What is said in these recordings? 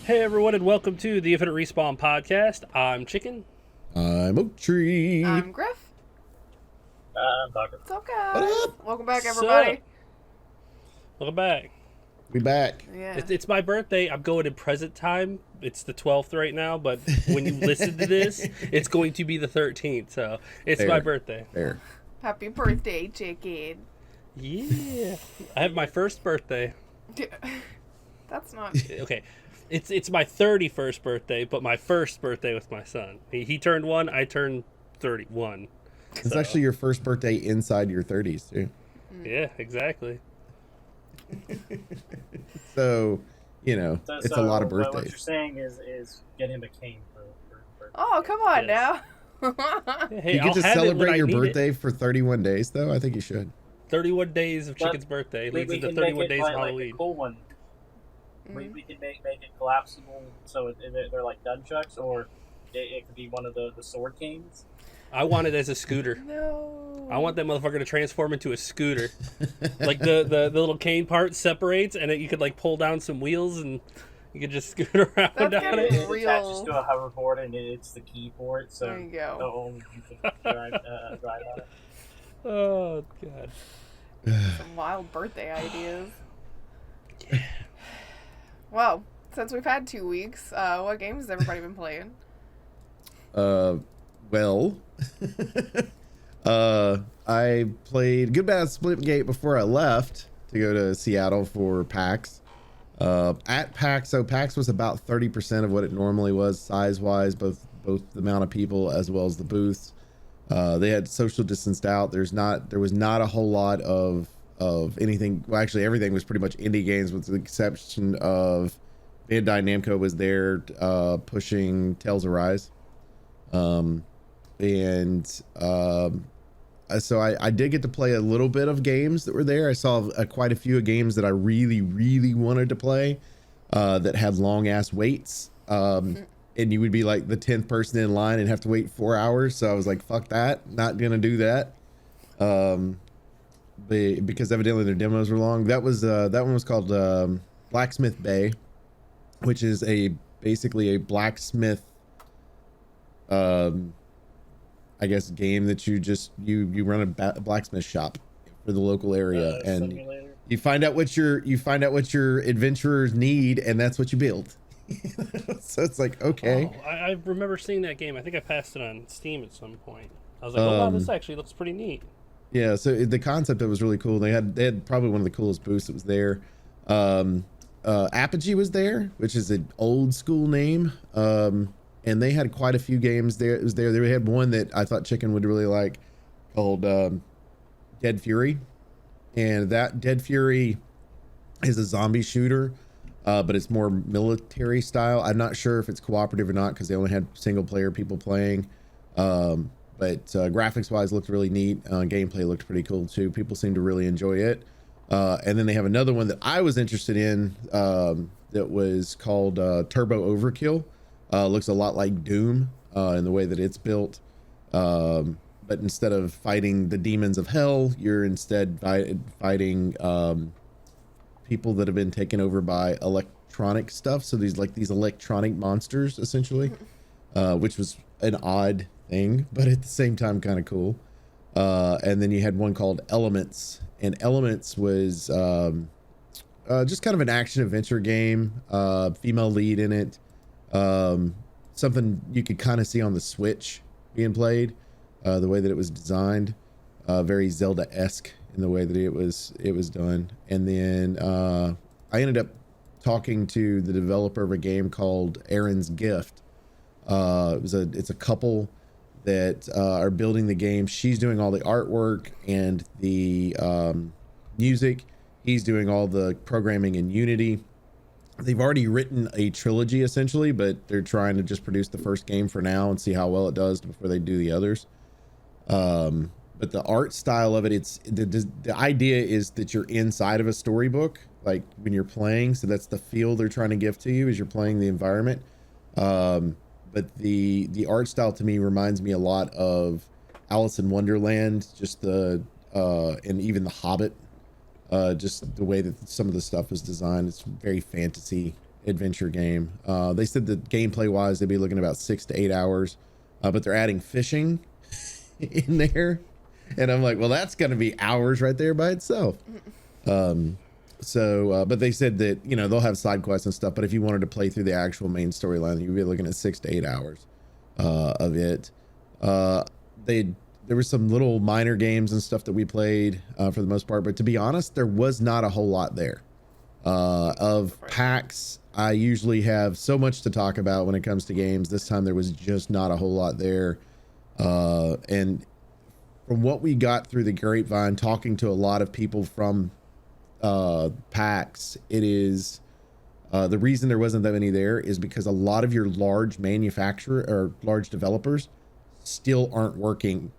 Hey everyone, and welcome to the Infinite Respawn podcast. I'm Chicken. I'm Oak Tree. I'm Griff. I'm Tucker. What's up, What guys? up? Welcome back, Sup? everybody. Welcome back. We back. Yeah. It's my birthday. I'm going in present time. It's the 12th right now, but when you listen to this, it's going to be the 13th. So it's Fair. my birthday. There. Happy birthday, Chicken. Yeah, I have my first birthday. That's not. Okay, it's my 31st birthday, but my first birthday with my son. He turned 1. I turned 31. It's So, actually your first birthday inside your 30s, too. yeah, exactly. So, you know, it's a lot of What birthdays. you're saying is get him a cane for Oh, come on Yes. now. Hey, You I'll get to have it when celebrate I your need it. birthday for 31 days, though? I think you should. 31 days of But Chicken's birthday we leads into can 31 make it days like, of like Halloween. a cool one. We can make it collapsible, so they're like nunchucks, or it could be one of the sword canes. I want it as a scooter. No. I want that motherfucker to transform into a scooter. Like the little cane part separates, and you could like pull down some wheels, and you could just scoot around That's on gonna it. be It real. attaches to a hoverboard, and it's the key for it, so There you go. only you can drive on it. Oh god. Some wild birthday ideas. Well, since we've had 2 weeks, what games has everybody been playing? Well, I played Good Bad Splitgate before I left to go to Seattle for PAX. At PAX, so PAX was about 30% of what it normally was size-wise, both the amount of people as well as the booths. They had social distanced out. There was not a whole lot of anything. Well, actually, everything was pretty much indie games, with the exception of Bandai Namco was there pushing Tales of Rise. So I did get to play a little bit of games that were there. I saw quite a few games that I really, really wanted to play that had long ass waits. And you would be like the 10th person in line and have to wait 4 hours. So I was like, fuck that. Not going to do that. Because evidently their demos were long. That one was called Blacksmith Bay, which is basically a blacksmith I guess game that you run a blacksmith shop for the local area, and Simulator. you find out what your adventurers need, and that's what you build. So it's like, okay. Oh, I remember seeing that game. I think I passed it on Steam at some point. I was like, oh wow, this actually looks pretty neat. Yeah, so the concept of it was really cool. They had probably one of the coolest booths that was there. Apogee was there, which is an old school name. And they had quite a few games there. It was there. They had one that I thought Chicken would really like, called Dead Fury. And that Dead Fury is a zombie shooter, but it's more military style. I'm not sure if it's cooperative or not, because they only had single player people playing. But graphics wise looked really neat. Gameplay looked pretty cool too. People seemed to really enjoy it. And then they have another one that I was interested in that was called Turbo Overkill. Looks a lot like Doom in the way that it's built. But instead of fighting the demons of hell, you're instead fighting people that have been taken over by electronic stuff. So these electronic monsters, essentially, which was an odd thing, but at the same time kind of cool. And then you had one called Elements, and Elements was just kind of an action adventure game, female lead in it, something you could kind of see on the Switch being played, the way that it was designed, very Zelda-esque in the way that it was done. And then I ended up talking to the developer of a game called Aaron's Gift. It's a couple that are building the game. She's doing all the artwork and the music. He's doing all the programming in Unity. They've already written a trilogy essentially, but they're trying to just produce the first game for now and see how well it does before they do the others. But the art style of it, it's the idea is that you're inside of a storybook, like when you're playing. So that's the feel they're trying to give to you as you're playing the environment. But the art style to me reminds me a lot of Alice in Wonderland, just and even The Hobbit. Just the way that some of the stuff is designed, it's very fantasy adventure game. They said that gameplay wise, they'd be looking about 6 to 8 hours, but they're adding fishing in there. And I'm like, well, that's going to be hours right there by itself. But they said that, you know, they'll have side quests and stuff, but if you wanted to play through the actual main storyline, you'd be looking at 6 to 8 hours of it. There were some little minor games and stuff that we played for the most part, but to be honest, there was not a whole lot there. Of packs, I usually have so much to talk about when it comes to games. This time there was just not a whole lot there. And from what we got through the grapevine, talking to a lot of people from packs, it is the reason there wasn't that many there is because a lot of your large manufacturer or large developers still aren't working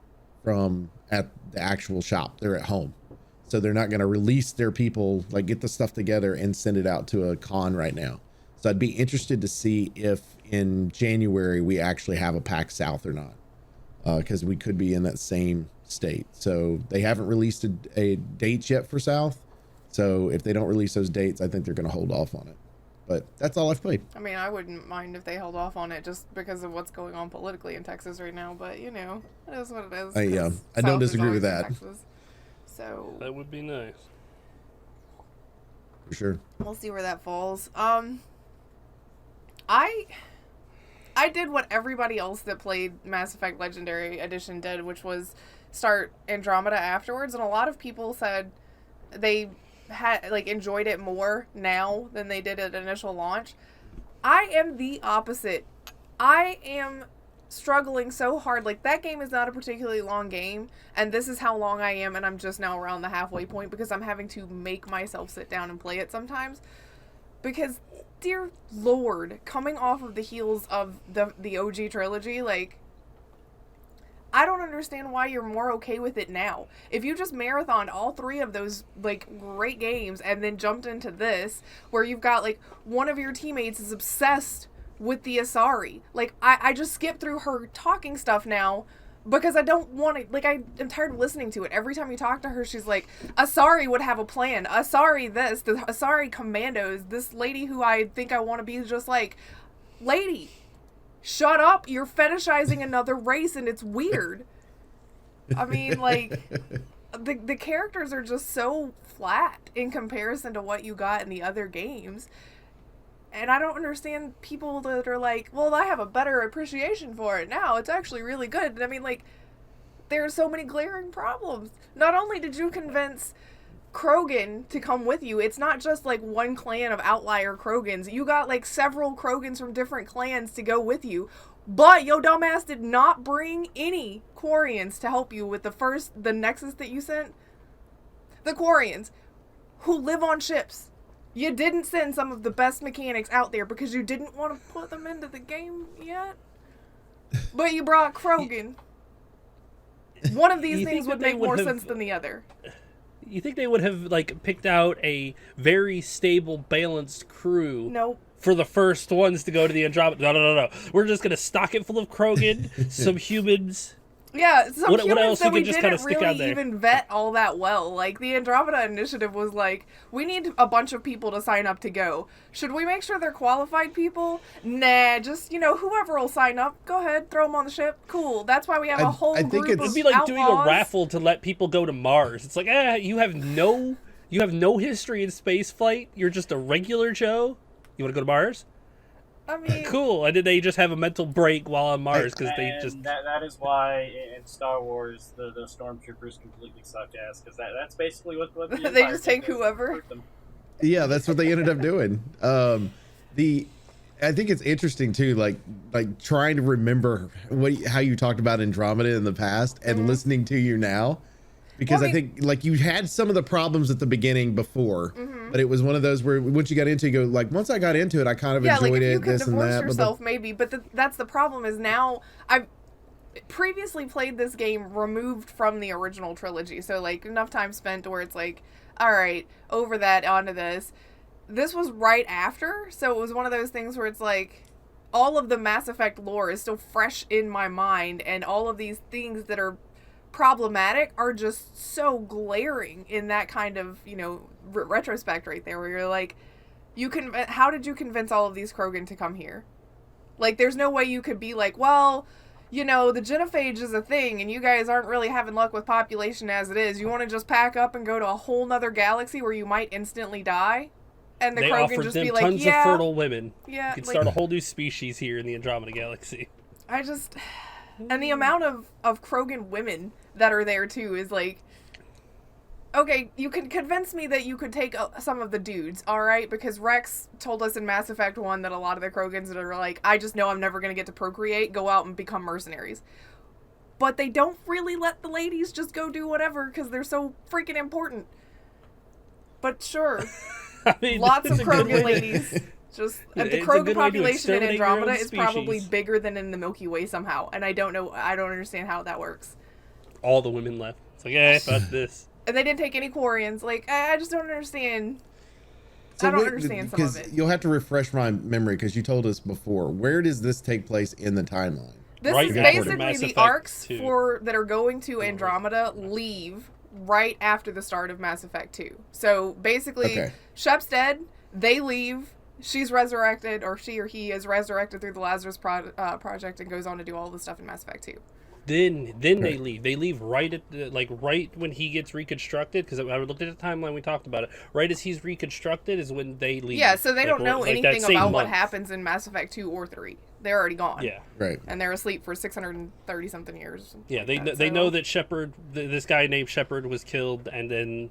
from at the actual shop. They're at home, so they're not going to release their people, like get the stuff together and send it out to a con right now. So I'd be interested to see if in January we actually have a PAX South or not, because we could be in that same state. So they haven't released a date yet for South. So if they don't release those dates, I think they're going to hold off on it. But that's all I've played. I mean, I wouldn't mind if they held off on it just because of what's going on politically in Texas right now. But, you know, it is what it is. I don't disagree with that. So that would be nice. For sure. We'll see where that falls. I did what everybody else that played Mass Effect Legendary Edition did, which was start Andromeda afterwards. And a lot of people said they had enjoyed it more now than they did at initial launch. I am the opposite. I am struggling so hard. Like, that game is not a particularly long game, and this is how long I am, and I'm just now around the halfway point because I'm having to make myself sit down and play it sometimes. Because, dear Lord, coming off of the heels of the OG trilogy, like, I don't understand why you're more okay with it now. If you just marathoned all 3 of those, great games and then jumped into this, where you've got, one of your teammates is obsessed with the Asari. I just skip through her talking stuff now because I don't want to, I am tired of listening to it. Every time you talk to her, she's like, Asari would have a plan. Asari this, the Asari commandos, this lady who I think I want to be just like, lady, shut up, you're fetishizing another race and it's weird. I mean, the characters are just so flat in comparison to what you got in the other games. And I don't understand people that are like, well, I have a better appreciation for it now. It's actually really good. I mean, there are so many glaring problems. Not only did you convince Krogan to come with you, it's not just one clan of outlier Krogans. You got several Krogans from different clans to go with you. But yo dumbass did not bring any Quarians to help you with the Nexus that you sent. The Quarians, who live on ships. You didn't send some of the best mechanics out there because you didn't want to put them into the game yet. But you brought Krogan. One of these things would make more sense than the other. You think they would have picked out a very stable, balanced crew? Nope. For the first ones to go to the Andromeda. No. We're just gonna stock it full of Krogan, some humans. Yeah, some what humans else that we just didn't really even vet all that well. The Andromeda Initiative was we need a bunch of people to sign up to go. Should we make sure they're qualified people? Nah, just, whoever will sign up, go ahead, throw them on the ship. Cool. That's why we have a whole group of it'd be like outlaws. doing a raffle to let people go to Mars. It's you have no history in space flight. You're just a regular Joe. You want to go to Mars? I mean, cool. And then they just have a mental break while on Mars because they just. That is why in Star Wars the stormtroopers completely suck ass, because that's basically what the they just take whoever. Yeah, that's what they ended up doing. I think it's interesting too, like trying to remember how you talked about Andromeda in the past and listening to you now. Because I think you had some of the problems at the beginning before, but it was one of those where once you got into it, you go once I got into it, I kind of enjoyed it. You could this and that. Yourself, maybe, but that's the problem. Is now I've previously played this game removed from the original trilogy, so enough time spent where it's all right, over that, onto this. This was right after, so it was one of those things where it's all of the Mass Effect lore is still fresh in my mind, and all of these things that are problematic are just so glaring in that kind of retrospect right there, where you're How did you convince all of these Krogan to come here? Like, there's no way you could be like, well, you know, the genophage is a thing, and you guys aren't really having luck with population as it is. You want to just pack up and go to a whole nother galaxy where you might instantly die? And the they Krogan offered just them be like, tons yeah, of fertile women. Yeah, You could like, start a whole new species here in the Andromeda Galaxy. And the amount of Krogan women that are there, too, is like, okay, you can convince me that you could take some of the dudes, alright? Because Rex told us in Mass Effect 1 that a lot of the Krogans that are like, I just know I'm never going to get to procreate, go out and become mercenaries. But they don't really let the ladies just go do whatever because they're so freaking important. But sure, I mean, lots of it's a good way Krogan to- ladies. Just the It's a Krogan good way to population in exterminate your own Andromeda is probably species. bigger than in the Milky Way somehow. And I don't understand how that works. All the women left. It's like, fuck this. And they didn't take any Quarians. Like, I just don't understand. I don't understand some of it. You'll have to refresh my memory because you told us before. Where does this take place in the timeline? This Right is after basically Mass the Effect arcs 2. that are going to Andromeda leave right after the start of Mass Effect 2. So basically, Okay. Shep's dead. They leave. She's resurrected, or she or he is resurrected through the Lazarus Project and goes on to do all the stuff in Mass Effect 2. Then they leave. They leave right at right when he gets reconstructed. Because I looked at the timeline, we talked about it. Right as he's reconstructed is when they leave. Yeah, so they don't know like that anything same about what month. happens in Mass Effect 2 or 3. They're already gone. Yeah, Right. And they're asleep for 630 something years. yeah. They Like they that, know so- that Shepard, this guy named Shepard, was killed, and then,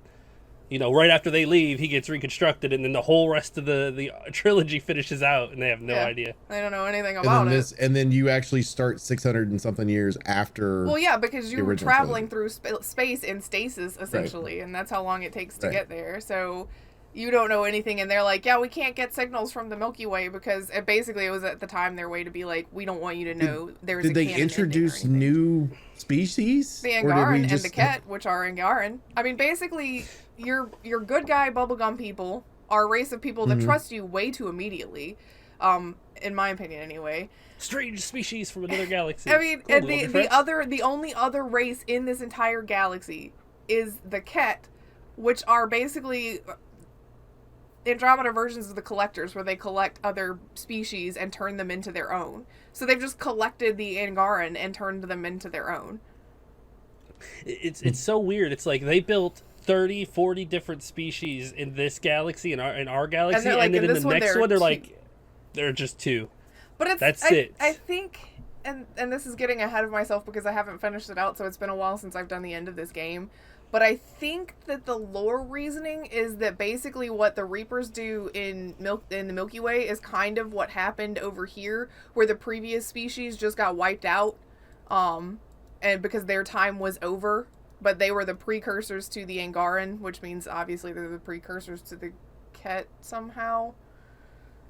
you know, right after they leave, he gets reconstructed, and then the whole rest of the trilogy finishes out, and they have no Yeah. idea. They don't know anything And about then it. and then you actually start 600 and something years after. Well, yeah, because you were original traveling through space in stasis, essentially, and that's how long it takes to Right. get there. So you don't know anything, and they're like, yeah, we can't get signals from the Milky Way because it was at the time their way to be like, we don't want you to know there's a Did they canon ending or introduce anything. new species? The Or did we Angaran and just the Ket, which are Angaran. I mean, basically, your good guy bubblegum people are a race of people that trust you way too immediately, in my opinion, anyway. Strange species from another galaxy. I mean, Cool, and little the difference. the only other race in this entire galaxy is the Ket, which are basically Andromeda versions of the Collectors, where they collect other species and turn them into their own. So they've just collected the Angaran and turned them into their own. It's so weird. It's like they built 30, 40 different species in this galaxy, in our galaxy, they're like, and then in in this the one, next there are one, they're two. like, there are just two. But it's That's it. I think, and this is getting ahead of myself because I haven't finished it out, so it's been a while since I've done the end of this game. But I think that the lore reasoning is that basically what the Reapers do in the Milky Way is kind of what happened over here, where the previous species just got wiped out, and because their time was over. But they were the precursors to the Angaran, which means obviously they're the precursors to the Ket somehow.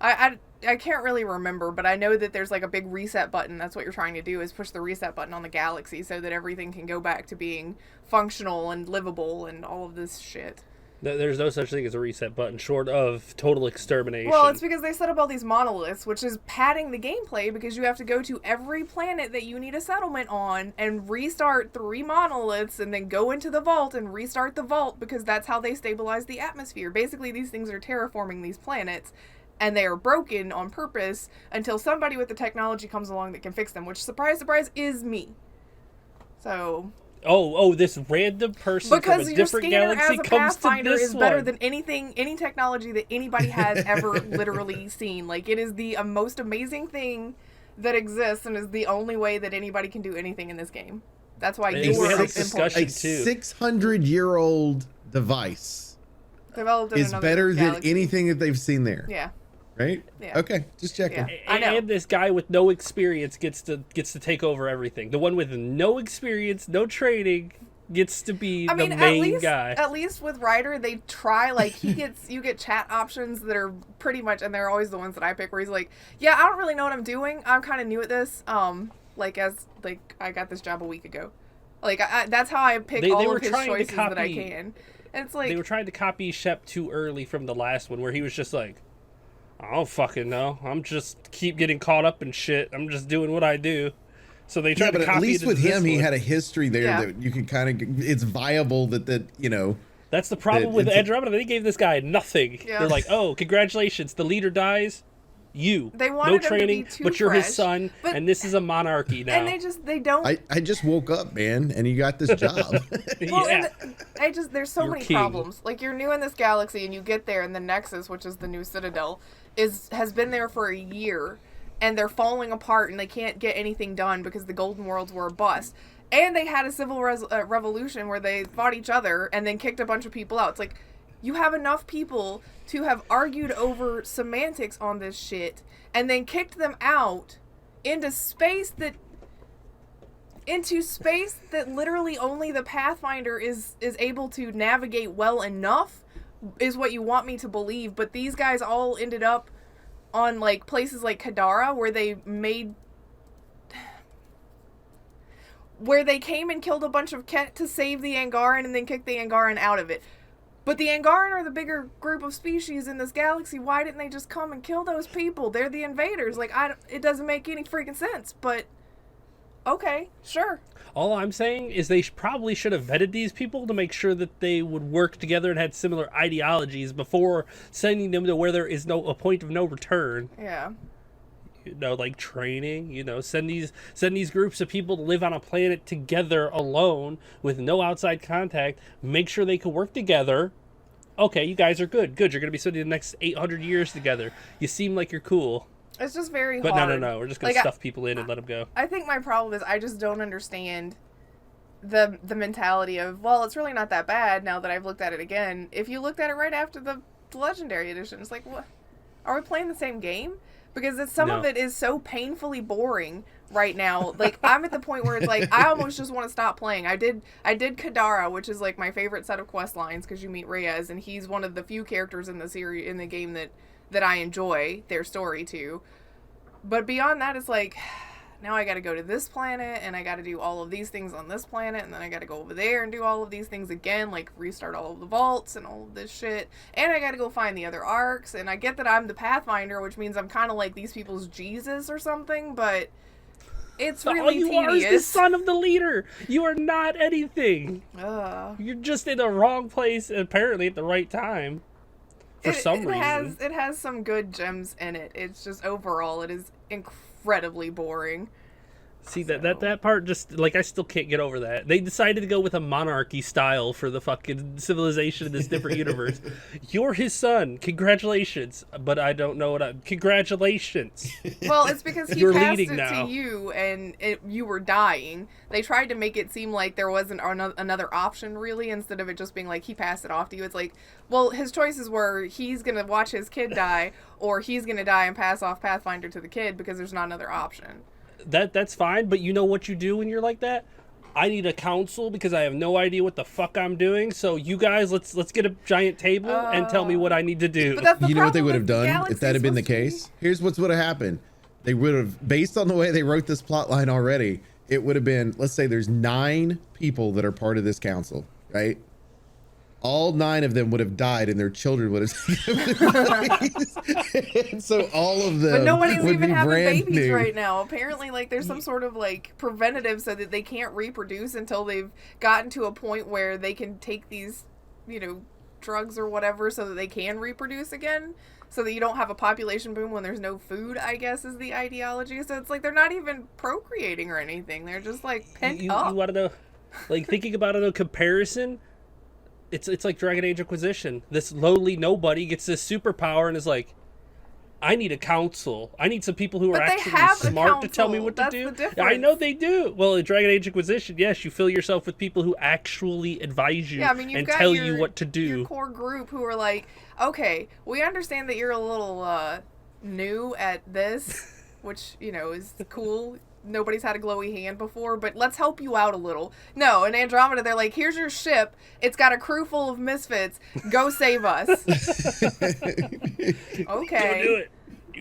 I can't really remember, but I know that there's like a big reset button. That's what you're trying to do, is push the reset button on the galaxy so that everything can go back to being functional and livable and all of this shit. There's no such thing as a reset button, short of total extermination. Well, it's because they set up all these monoliths, which is padding the gameplay because you have to go to every planet that you need a settlement on and restart 3 monoliths and then go into the vault and restart the vault because that's how they stabilize the atmosphere. Basically, these things are terraforming these planets, and they are broken on purpose until somebody with the technology comes along that can fix them, which, surprise, surprise, is me. So... this random person from because a your different scanner galaxy as a comes to Pathfinder this is better one. than any technology that anybody has ever literally seen. Like, it is the most amazing thing that exists and is the only way that anybody can do anything in this game. That's why And you we are had this important. discussion- A too. 600-year-old device Developed in is another better galaxy. than anything that they've seen there. Yeah. Right? Yeah. Okay, just checking. Yeah. I know. And this guy with no experience gets to take over everything. The one with no experience, no training, gets to be I mean, the main at guy. least with Ryder, they try, like, you get chat options that are pretty much, and they're always the ones that I pick, where he's like, yeah, I don't really know what I'm doing. I'm kind of new at this. I got this job a week ago. Like, that's how I pick They all were of his trying to choices that I copy- can. And it's like, They were trying to copy Shep too early from the last one, where he was just like, I don't fucking know. I'm just keep getting caught up in shit. I'm just doing what I do. So they tried Yeah, but to copy at least it with into him, this he one. had a history there Yeah. that you could kind of. It's viable that That's the problem with Andromeda. They gave this guy nothing. Yeah. They're like, oh, congratulations, the leader dies. They no wanted him training, to be too but you're fresh, his son, and this is a monarchy now. And they don't. I just woke up, man, and you got this job. Well, Yeah. there's so You're many king. problems. Like, you're new in this galaxy, and you get there, and the Nexus, which is the new Citadel, has been there for a year, and they're falling apart, and they can't get anything done because the Golden Worlds were a bust. And they had a civil revolution where they fought each other and then kicked a bunch of people out. It's like, you have enough people to have argued over semantics on this shit, and then kicked them out into space that literally only the Pathfinder is able to navigate well enough, is what you want me to believe. But these guys all ended up on like places like Kadara, where they came and killed a bunch of Kett to save the Angaran and then kicked the Angaran out of it. But the Angaran are the bigger group of species in this galaxy. Why didn't they just come and kill those people? They're the invaders. Like, it doesn't make any freaking sense. But, okay, sure. All I'm saying is they probably should have vetted these people to make sure that they would work together and had similar ideologies before sending them to where there is a point of no return. Yeah. Like training, send these groups of people to live on a planet together alone with no outside contact, make sure they can work together. Okay, you guys are good. You're going to be spending the next 800 years together. You seem like you're cool. It's just very but hard. no, we're just going to stuff people in and let them go. I think my problem is I just don't understand the mentality of, well, it's really not that bad now that I've looked at it again. If you looked at it right after the Legendary Edition, it's like, what? Are we playing the same game? Because some of it is so painfully boring right now. Like, I'm at the point where it's like, I almost just want to stop playing. I did Kadara, which is like my favorite set of quest lines, because you meet Reyes, and he's one of the few characters in the game that I enjoy their story to. But beyond that, it's like, now I got to go to this planet, and I got to do all of these things on this planet, and then I got to go over there and do all of these things again, like restart all of the vaults and all of this shit. And I got to go find the other arcs, and I get that I'm the Pathfinder, which means I'm kind of like these people's Jesus or something, but it's really all you tedious. are is the son of the leader. You are not anything. You're just in the wrong place, apparently at the right time. For some reason. It has some good gems in it. It's just overall, it is incredibly boring. See, that part just, like, I still can't get over that. They decided to go with a monarchy style for the fucking civilization in this different universe. You're his son. Congratulations. But I don't know congratulations. Well, it's because he You're passed leading it now. to you, and you were dying. They tried to make it seem like there wasn't another option, really, instead of it just being like, he passed it off to you. It's like, well, his choices were, he's going to watch his kid die, or he's going to die and pass off Pathfinder to the kid, because there's not another option. That's fine, but you know what you do when you're like that? I need a council because I have no idea what the fuck I'm doing. So you guys, let's get a giant table and tell me what I need to do. But that's the You know what they problem would have with done Galaxy if that had been the supposed to be- case? Here's what would have happened. They would have, based on the way they wrote this plot line already, it would have been, let's say there's 9 people that are part of this council, right? All 9 of them would have died and their children would have and so all of them But nobody's would even be having brand babies new. right now. Apparently, like, there's some sort of, like, preventative so that they can't reproduce until they've gotten to a point where they can take these, drugs or whatever so that they can reproduce again. So that you don't have a population boom when there's no food, I guess, is the ideology. So it's like they're not even procreating or anything. They're just, like, pent up. You want to know, like, thinking about it in comparison, it's like Dragon Age Inquisition. This lowly nobody gets this superpower and is like, I need a council. I need some people who But are they actually have a smart to tell me council. what to That's do. the difference. I know they do. Well, in Dragon Age Inquisition, yes, you fill yourself with people who actually advise you You've and got tell your, you what to do. Your core group who are like, okay, we understand that you're a little new at this, which, is cool. Nobody's had a glowy hand before, but let's help you out a little. No, in Andromeda, they're like, here's your ship. It's got a crew full of misfits. Go save us. Okay. Go do it.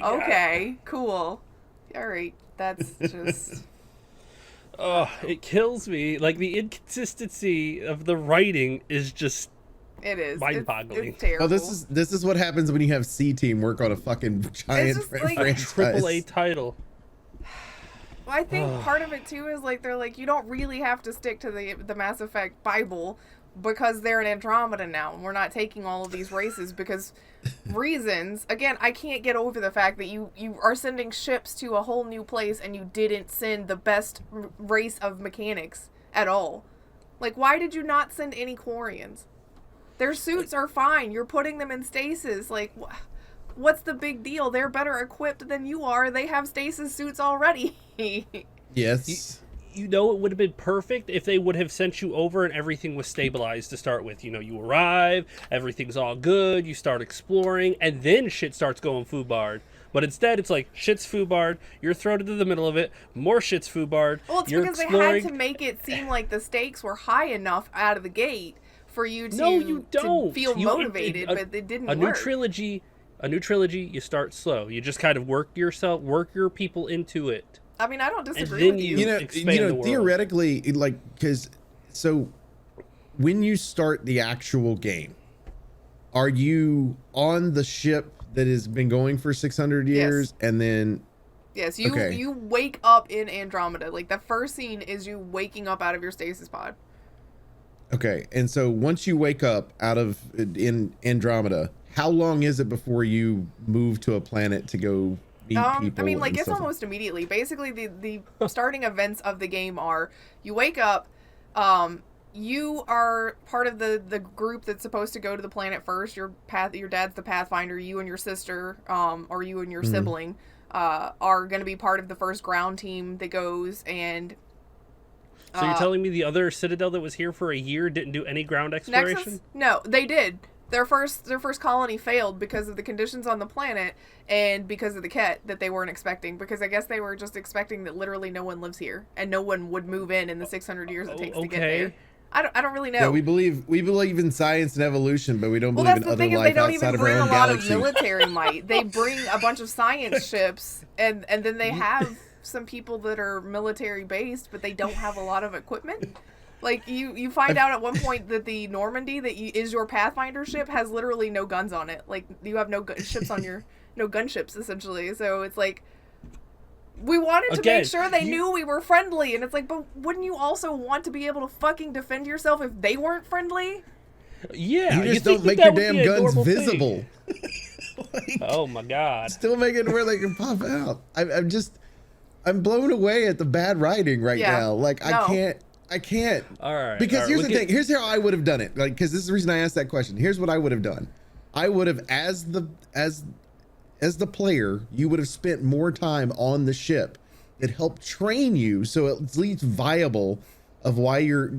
Okay, cool. All right, that's just... Oh, it kills me. Like, the inconsistency of the writing is just It is. mind-boggling. It's terrible. Oh, this is what happens when you have C Team work on a fucking giant just like- franchise. AAA title. Well, I think part of it too is like they're like, you don't really have to stick to the Mass Effect Bible because they're in Andromeda now, and we're not taking all of these races because reasons. Again, I can't get over the fact that you are sending ships to a whole new place and you didn't send the best race of mechanics at all. Like, why did you not send any Quarians? Their suits are fine. You're putting them in stasis. Like, what's the big deal? They're better equipped than you are. They have stasis suits already. Yes. You know, it would have been perfect if they would have sent you over and everything was stabilized to start with. You know, you arrive, everything's all good, you start exploring, and then shit starts going foobarred. But instead, it's like, shit's foobarred, you're thrown into the middle of it, more shit's foobarred. Well, it's you're because exploring. they had to make it seem like the stakes were high enough out of the gate for you to, No, you don't. to feel motivated, but it didn't work. A new trilogy, you start slow. You just kind of work your people into it. I mean, I don't disagree with you. Expand the world. Theoretically, like, because so when you start the actual game, are you on the ship that has been going for 600 years, and then? Yes, you Okay. you wake up in Andromeda. Like, the first scene is you waking up out of your stasis pod. Okay, and so once you wake up out of in Andromeda, how long is it before you move to a planet to go meet people? I mean, like, and it's stuff? almost immediately. Basically, the starting events of the game are you wake up, you are part of the group that's supposed to go to the planet first. Your dad's the Pathfinder. You and your sister, or you and your sibling, are going to be part of the first ground team that goes. And so you're telling me the other Citadel that was here for a year didn't do any ground exploration? Nexus? No, they did. Their first colony failed because of the conditions on the planet and because of the Ket that they weren't expecting. Because I guess they were just expecting that literally no one lives here and no one would move in the 600 years it takes to get there. I don't really know. Yeah, we believe in science and evolution, but we don't Well, believe that's in the other thing is life they don't outside even of our bring a own lot of galaxy. military might. They bring a bunch of science ships and then they have some people that are military based, but they don't have a lot of equipment. Like, you find out at one point that the Normandy that is your Pathfinder ship has literally no guns on it. Like, you have no ships on your... no gunships, essentially. So it's like... We wanted to make sure they knew we were friendly. And it's like, but wouldn't you also want to be able to fucking defend yourself if they weren't friendly? Yeah. You just don't make your damn guns visible. Like, oh, my God. Still make it where they can pop out. I'm blown away at the bad writing right now. Like, no. I can't. All right. Because here's the thing. Here's how I would have done it. Like, because this is the reason I asked that question. Here's what I would have done. I would have, as the player, you would have spent more time on the ship that helped train you, so it's at least viable of why you're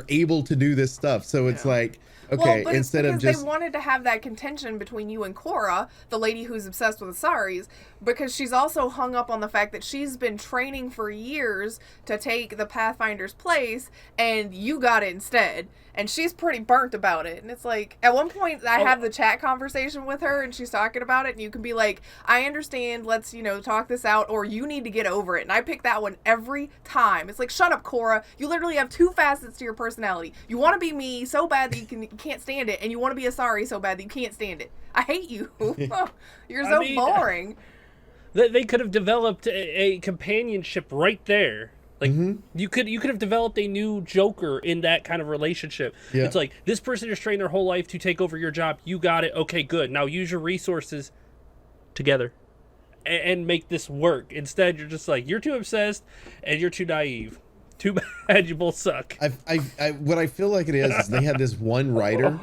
able to do this stuff. So it's like, okay, well, instead of just... they wanted to have that contention between you and Cora, the lady who's obsessed with Asaris, because she's also hung up on the fact that she's been training for years to take the Pathfinder's place, and you got it instead. And she's pretty burnt about it. And it's like, at one point, I have the chat conversation with her, and she's talking about it, and you can be like, I understand, let's, talk this out, or you need to get over it. And I pick that one every time. It's like, shut up, Cora. You literally have two facets to your personality. You want to be me so bad that you can't stand it, and you want to be Asari so bad that you can't stand it. I hate you. You're so boring. They could have developed a companionship right there. Like, you could have developed a new Joker in that kind of relationship. Yeah. It's like, this person has trained their whole life to take over your job. You got it. Okay, good. Now use your resources together and make this work. Instead, you're just like, you're too obsessed and you're too naive. Too bad you both suck. What I feel like it is they had this one writer.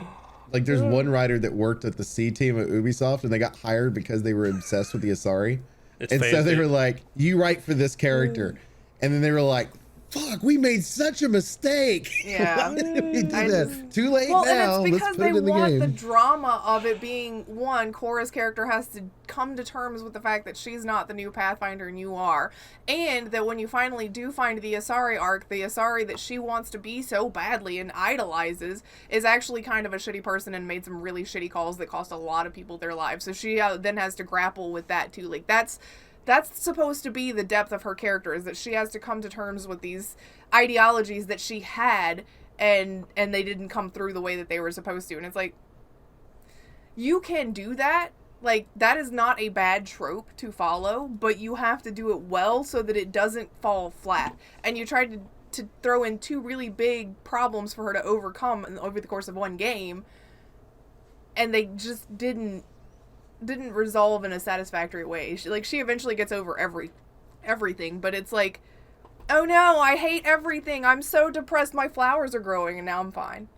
Like, there's one writer that worked at the C team at Ubisoft, and they got hired because they were obsessed with the Asari. So they were like, you write for this character. And then they were like, fuck, we made such a mistake. Yeah. Why did we do that? Too late now. And it's because Let's put it in the game. They want the drama of it being, one, Cora's character has to come to terms with the fact that she's not the new Pathfinder and you are. And that when you finally do find the Asari arc, the Asari that she wants to be so badly and idolizes is actually kind of a shitty person and made some really shitty calls that cost a lot of people their lives. So she then has to grapple with that too. Like, that's supposed to be the depth of her character, is that she has to come to terms with these ideologies that she had and they didn't come through the way that they were supposed to. And it's like, you can do that like, that is not a bad trope to follow, but you have to do it well so that it doesn't fall flat. And you tried to throw in 2 really big problems for her to overcome over the course of one game, and they just didn't resolve in a satisfactory way. She eventually gets over everything, but it's like, oh no, I hate everything. I'm so depressed. My flowers are growing, and now I'm fine.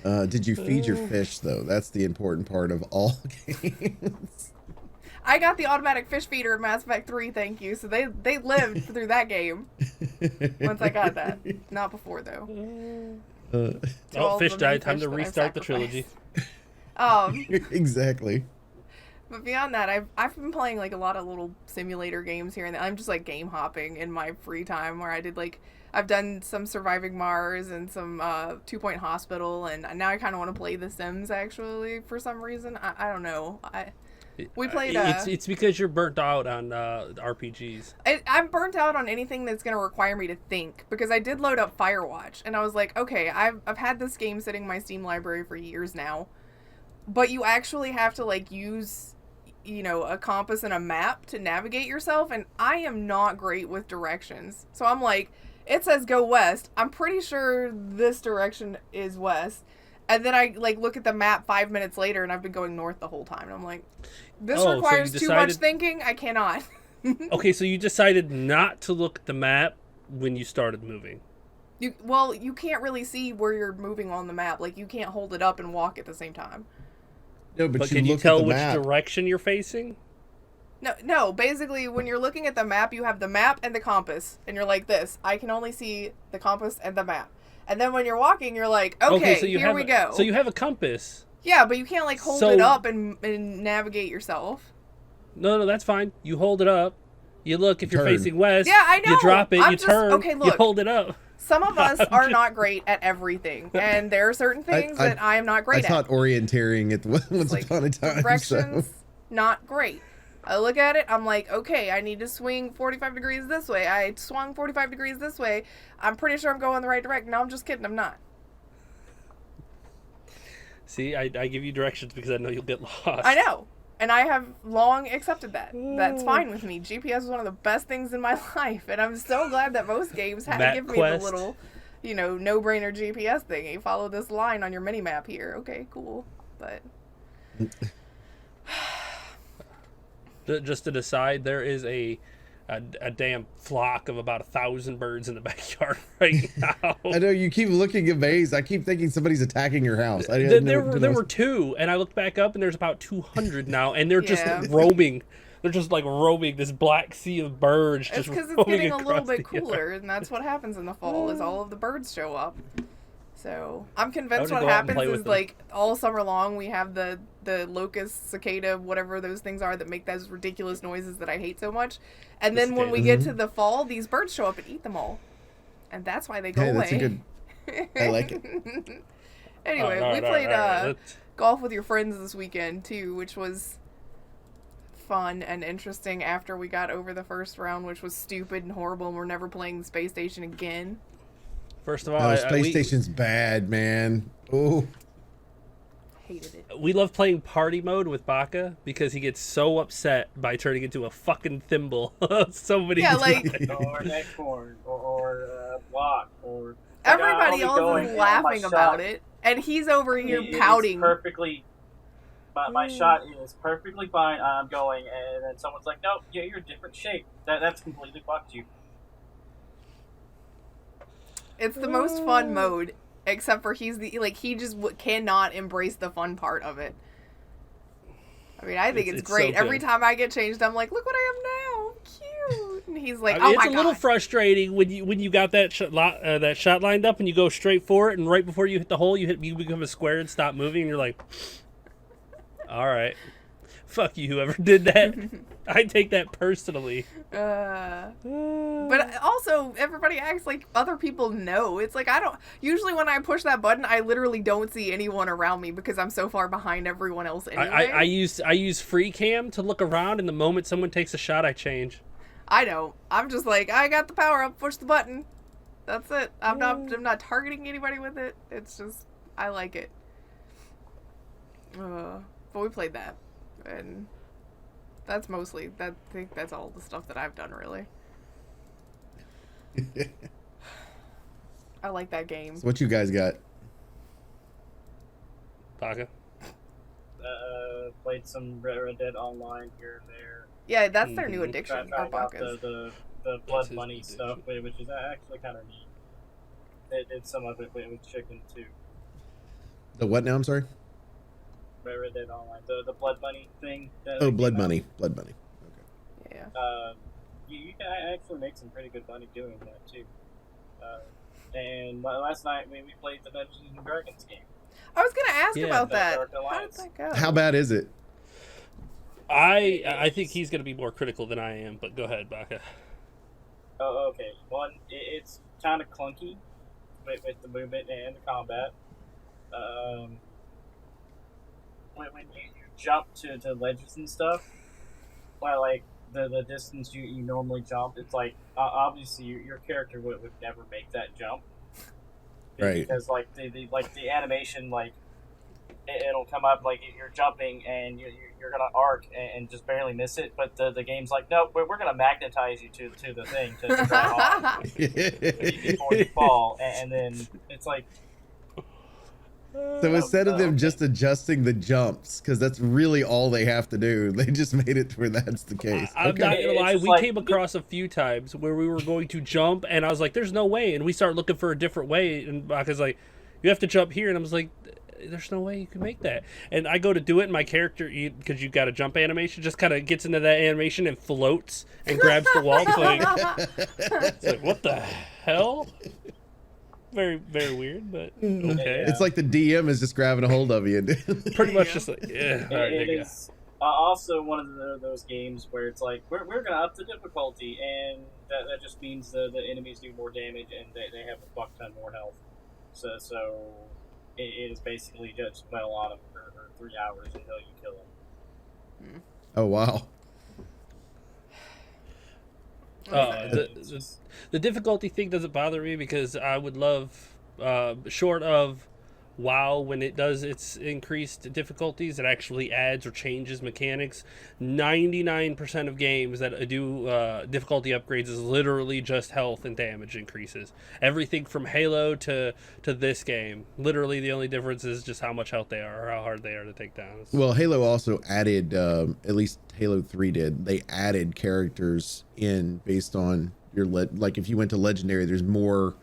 Did you feed your fish, though? That's the important part of all games. I got the automatic fish feeder in Mass Effect 3, thank you. So they lived through that game. Once I got that. Not before, though. Fish died. Time to restart the trilogy. Exactly. But beyond that, I've been playing like a lot of little simulator games here and there. I'm just like game hopping in my free time, where I've done some Surviving Mars and some 2 Point Hospital, and now I kind of want to play The Sims actually for some reason. I don't know. We played. It's because you're burnt out on RPGs. I'm burnt out on anything that's going to require me to think, because I did load up Firewatch and I was like, okay, I've had this game sitting in my Steam library for years now, but you actually have to like use, you know, a compass and a map to navigate yourself, and I am not great with directions. So I'm like, it says go west. I'm pretty sure this direction is west. And then I like look at the map 5 minutes later, and I've been going north the whole time. And I'm like, this requires too much thinking. I cannot. Okay, so you decided not to look at the map when you started moving. You can't really see where you're moving on the map. Like, you can't hold it up and walk at the same time. No, but can you tell which direction you're facing? No. Basically, when you're looking at the map, you have the map and the compass, and you're like this. I can only see the compass and the map. And then when you're walking, you're like, okay, so here we go. So you have a compass. Yeah, but you can't like hold it up and navigate yourself. No, that's fine. You hold it up. You look if you're facing west. Yeah, I know. You drop it. Turn. Okay, look. You hold it up. Some of us are not great at everything, and there are certain things that I am not great at. I taught orienteering at once upon a time. Directions, not great. I look at it, I'm like, okay, I need to swing 45 degrees this way. I swung 45 degrees this way. I'm pretty sure I'm going the right direction. No, I'm just kidding. I'm not. See, I give you directions because I know you'll get lost. I know. And I have long accepted that. That's fine with me. GPS is one of the best things in my life. And I'm so glad that most games had to give me the little, you know, no-brainer GPS thing. You follow this line on your mini-map here. Okay, cool. But... Just to decide, there is a damn flock of about 1,000 birds in the backyard right now. I know, you keep looking amazed. I keep thinking somebody's attacking your house. There were 2, and I looked back up, and there's about 200 now, and they're just roaming. They're just like roaming this black sea of birds. It's because it's getting a little bit cooler, and that's what happens in the fall, is all of the birds show up. So I'm convinced what happens is like all summer long we have the locust, cicada, whatever those things are that make those ridiculous noises that I hate so much. And then when we get to the fall, these birds show up and eat them all. And that's why they go away. That's a good... I like it. Anyway, we played golf with your friends this weekend too, which was fun and interesting after we got over the first round, which was stupid and horrible, and we're never playing the space station again. First of all, space station's bad, man. Oh, hated it. We love playing party mode with Baka because he gets so upset by turning into a fucking thimble. So many times. Or an acorn, or a block, or everybody else is laughing about it, and he's over here pouting. Perfectly. My shot is perfectly fine. I'm going, and then someone's like, "No, you're a different shape. That's completely fucked you." It's the most fun mode, except for he just cannot embrace the fun part of it. I mean, I think it's great. So every time I get changed, I'm like, look what I am now, cute. And he's like, oh my god. It's a little frustrating when you got that shot lined up and you go straight for it, and right before you hit the hole, you become a square and stop moving, and you're like, all right. Fuck you, whoever did that. I take that personally. But also, everybody acts like other people know. It's like, usually when I push that button, I literally don't see anyone around me because I'm so far behind everyone else anyway. I use free cam to look around, and the moment someone takes a shot, I change. I don't. I'm just like, I got the power up, push the button. That's it. I'm not targeting anybody with it. It's just, I like it. But we played that, and that's mostly that. I think that's all the stuff that I've done really. I like that game. So what you guys got? Baka? Played some Red Dead Online here and there. Yeah, that's their new addiction. Trying out Baka's. the blood money stuff, which is actually kind of neat. They did some of it with chicken too. The what now? I'm sorry. Red Dead Online, the blood money thing. Oh, blood money. Blood money. Okay. Yeah. You can actually make some pretty good money doing that too. And last night we played the Dungeons and Dragons game. I was gonna ask about that. Dark How did Alliance. that go? How bad is it? I think he's going to be more critical than I am, but go ahead, Baka. Oh, okay. One, it's kind of clunky with the movement and the combat. When you jump to ledges and stuff, like the distance you normally jump, it's like obviously your character would never make that jump, Right. Because like the animation, like it'll come up like you're jumping and you're gonna arc and just barely miss it, but the game's like, nope, we're gonna magnetize you to the thing to drive off before you fall, and then it's like. So instead of them just adjusting the jumps, because that's really all they have to do, they just made it to where that's the case. I'm Okay. not gonna lie, It's we like- came across a few times where we were going to jump, and I was like, "There's no way," and we started looking for a different way, and Baka's like, "You have to jump here," and I was like, "There's no way you can make that." And I go to do it, and my character, because you got a jump animation, just kind of gets into that animation and floats and grabs the wall. It's like, what the hell? Very, very weird, but okay. It's like the DM is just grabbing a hold of you. Pretty much just like, yeah. All right, there It you go. is also one of those games where it's like we're going to up the difficulty, and that just means the enemies do more damage and they have a fuck ton more health. So it is basically just dwell on them for 3 hours until you kill them. Oh, wow. The difficulty thing doesn't bother me because I would love, short of WoW, when it does its increased difficulties, it actually adds or changes mechanics. 99% of games that do difficulty upgrades is literally just health and damage increases. Everything from Halo to this game, literally the only difference is just how much health they are or how hard they are to take down. Well, Halo also added, at least Halo 3 did, they added characters in based on your, like if you went to Legendary, there's more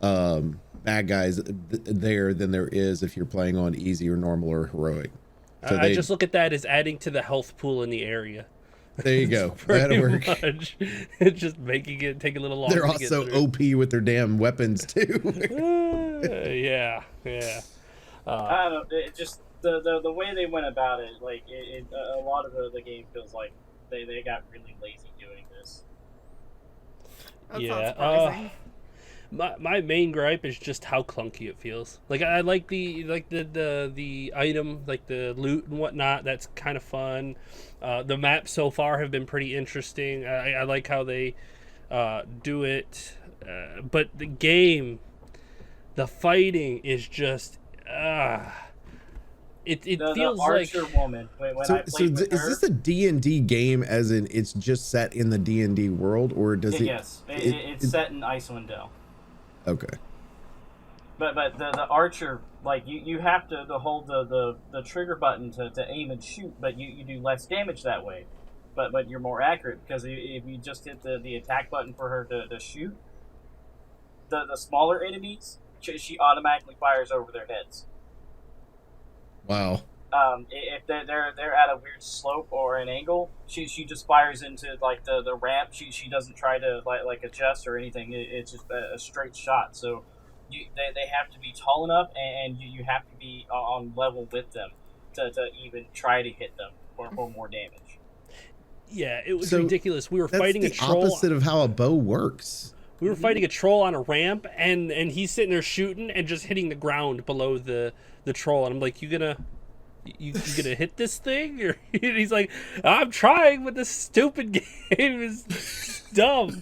bad guys there than there is if you're playing on easy or normal or heroic. So I just look at that as adding to the health pool in the area. there you go. Pretty That'll work. much. It's just making it take a little longer. They're to get also through. OP with their damn weapons too. Yeah. I don't know. It just the way they went about it, like a lot of the game feels like they got really lazy doing this. That Yeah, sounds surprising. My main gripe is just how clunky it feels. Like I like the item, like the loot and whatnot. That's kind of fun. The maps so far have been pretty interesting. I like how they do it, but the game, the fighting is just it The feels Archer like woman. When I So played with is her, this a D&D game as in it's just set in the D&D world, or does it? yes, it's set in Icewind Dale. Okay. But the archer, like you have to hold the trigger button to aim and shoot, but you do less damage that way. But you're more accurate because if you just hit the attack button for her to shoot, the smaller enemies, she automatically fires over their heads. Wow. If they're at a weird slope or an angle, she just fires into like the ramp. She doesn't try to like adjust or anything. It's just a straight shot. So they have to be tall enough, and you have to be on level with them to even try to hit them for more damage. yeah, it was So ridiculous. We were That's fighting the a troll. opposite of how a bow works. We were fighting a troll on a ramp, and he's sitting there shooting and just hitting the ground below the troll. And I'm like, you gonna hit this thing? Or he's like, I'm trying, but this stupid game is dumb.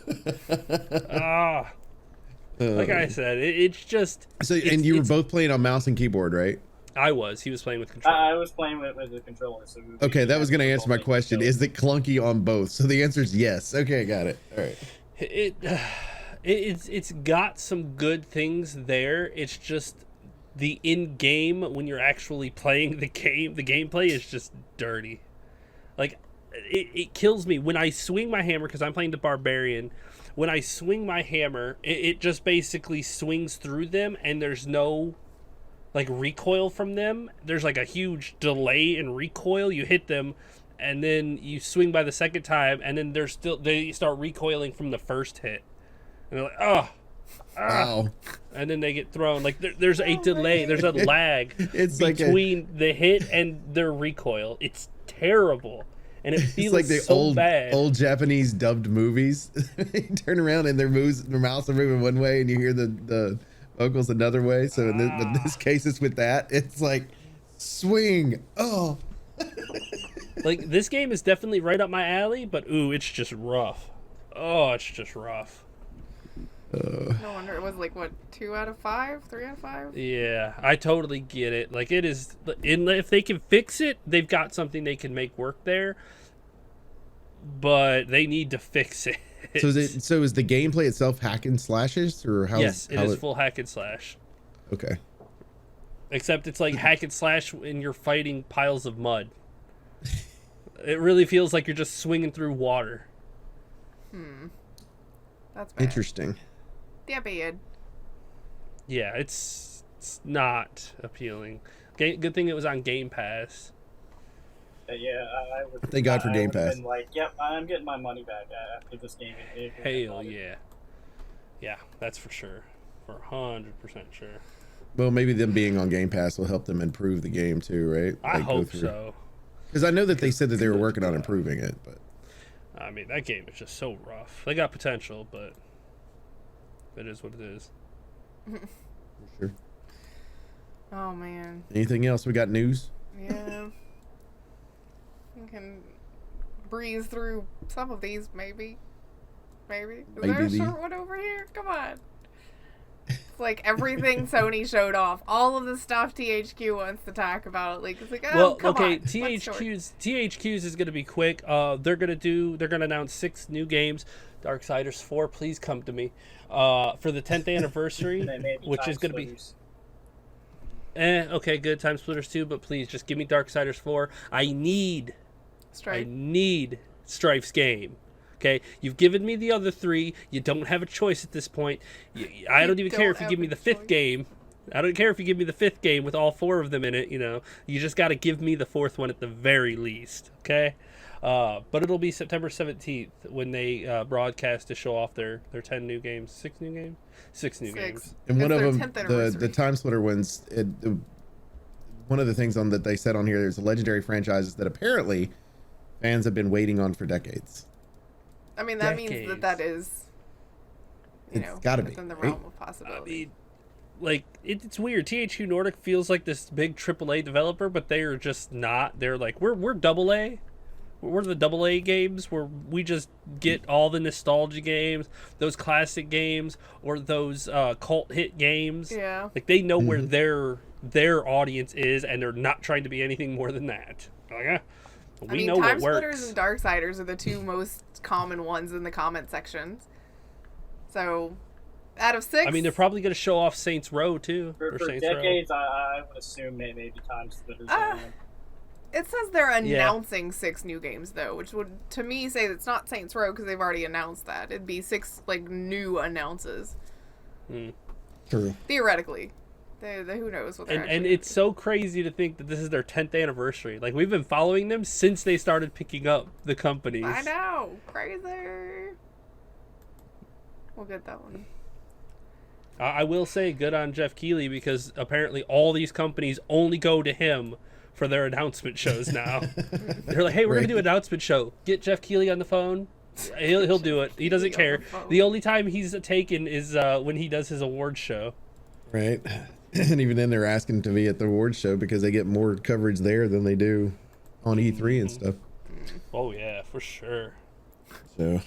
Like I said, it's just. So, it's- and you were it's- both playing on mouse and keyboard, right? He was playing with controller. I was playing with the controller. So Okay, that was going to answer my question. Is it clunky on both? So the answer is yes. Okay, got it. All right. It's got some good things there. It's just the in-game, when you're actually playing the gameplay is just dirty. Like, it kills me when I swing my hammer, because I'm playing the barbarian. When I swing my hammer, it just basically swings through them, and there's no like recoil from them. There's like a huge delay in recoil. You hit them, and then you swing by the second time, and then they start recoiling from the first hit, and they're like, oh. Wow. And then they get thrown. Like there's a delay, there's a lag It's between the hit and their recoil. It's terrible, and it feels like the so bad. old Japanese dubbed movies. You turn around and their mouths are moving one way, and you hear the vocals another way. So in this case, it's with that. It's like swing. Oh. Like this game is definitely right up my alley, but ooh, it's just rough. Oh, it's just rough. No wonder it was like, what, 2 out of 5? 3 out of 5? Yeah, I totally get it. Like, it is, if they can fix it, they've got something they can make work there, but they need to fix it. So is the gameplay itself hack and slashes, or how? Yes, it is full hack and slash. Okay. Except it's like hack and slash when you're fighting piles of mud. It really feels like you're just swinging through water. That's bad. Interesting. Yeah, bad. Yeah, it's not appealing. Good thing it was on Game Pass. Yeah, I would. Thank God for Game Pass. Been like, yep, I'm getting my money back after this game. Hell yeah. Yeah, that's for sure. For 100% sure. Well, maybe them being on Game Pass will help them improve the game too, right? I hope so. Because I know that they said that they were working on improving it, but I mean, that game is just so rough. They got potential, but it is what it is. for sure. Oh, man. Anything else? We got news? Yeah. You can breeze through some of these, maybe. Is there a short one over here? Come on. It's like everything Sony showed off. All of the stuff THQ wants to talk about. Like, it's like, oh, well, come okay, on. THQ's is going to be quick. They're going to announce 6 new games. Darksiders 4, please come to me. For the 10th anniversary, which is going to be... okay, good. Time Splitters 2, but please just give me Darksiders 4. I need Strife's game. Okay, you've given me the other 3. You don't have a choice at this point. I don't even care if you give me the 5th game. I don't care if you give me the 5th game with all 4 of them in it. You know, you just got to give me the 4th one at the very least. Okay, but it'll be September 17th when they broadcast to show off their 10 new games. 6 new games. 6 new games. And one of them, the Time Splitter ones. One of the things that they said on here, there's legendary franchises that apparently fans have been waiting on for decades. I mean, that means that is, gotta be within the realm of possibility. I mean, like, it's weird. THQ Nordic feels like this big AAA developer, but they are just not. They're like, we're AA. We're the AA games where we just get all the nostalgia games, those classic games, or those cult hit games. Yeah. Like, they know where their audience is, and they're not trying to be anything more than that. Like, we know Time what works. Splitters and Darksiders are the 2 most common ones in the comment sections. So, out of 6... I mean, they're probably going to show off Saints Row, too. For Saints decades, I would assume maybe Time Splitters. It says they're announcing 6 new games, though, which would, to me, say it's not Saints Row because they've already announced that. It'd be 6, like, new announces. True. Theoretically. Who knows what they're and it's so crazy to think that this is their 10th anniversary. Like, we've been following them since they started picking up the companies. I know. Crazy. We'll get that one. I will say good on Jeff Keighley, because apparently all these companies only go to him for their announcement shows now. They're like, hey, we're going to do an announcement show. Get Jeff Keighley on the phone. He'll do it. He doesn't care. The only time he's taken is when he does his awards show. Right. And even then they're asking to be at the awards show because they get more coverage there than they do on E3 and stuff. Oh yeah, for sure. So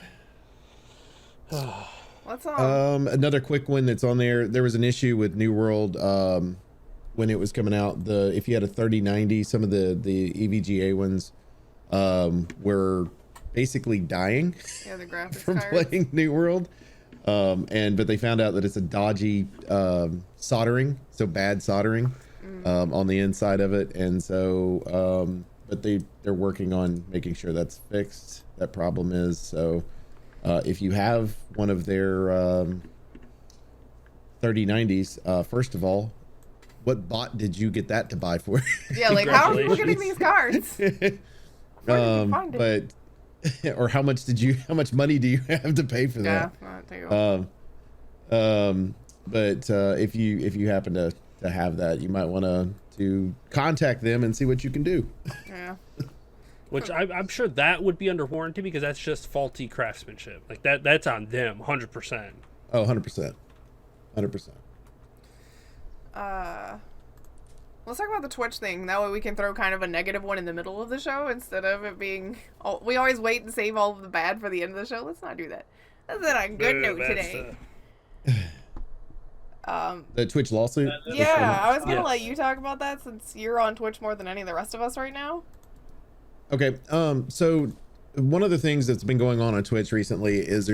what's on? Another quick one that's on there. There was an issue with New World when it was coming out. If you had a 3090, some of the EVGA ones were basically dying Yeah, the graphics from cards. playing New World. But they found out that it's a dodgy soldering, so bad soldering on the inside of it, and so but they're working on making sure that's fixed. That problem is so. If you have one of their 3090s, first of all, what bot did you get that to buy for? Yeah, like how are people getting these cards? Where did you find it? But or how much money do you have to pay for that? Yeah, but if you happen to have that, you might want to contact them and see what you can do. yeah. Which I'm sure that would be under warranty because that's just faulty craftsmanship. Like that's on them, 100%. Oh, 100%. 100%. Let's talk about the Twitch thing. That way we can throw kind of a negative one in the middle of the show instead of it being... we always wait and save all of the bad for the end of the show. Let's not do that. Let's end on a good note today. The Twitch lawsuit? Yeah, I was going to Yes. let you talk about that since you're on Twitch more than any of the rest of us right now. Okay, so one of the things that's been going on Twitch recently is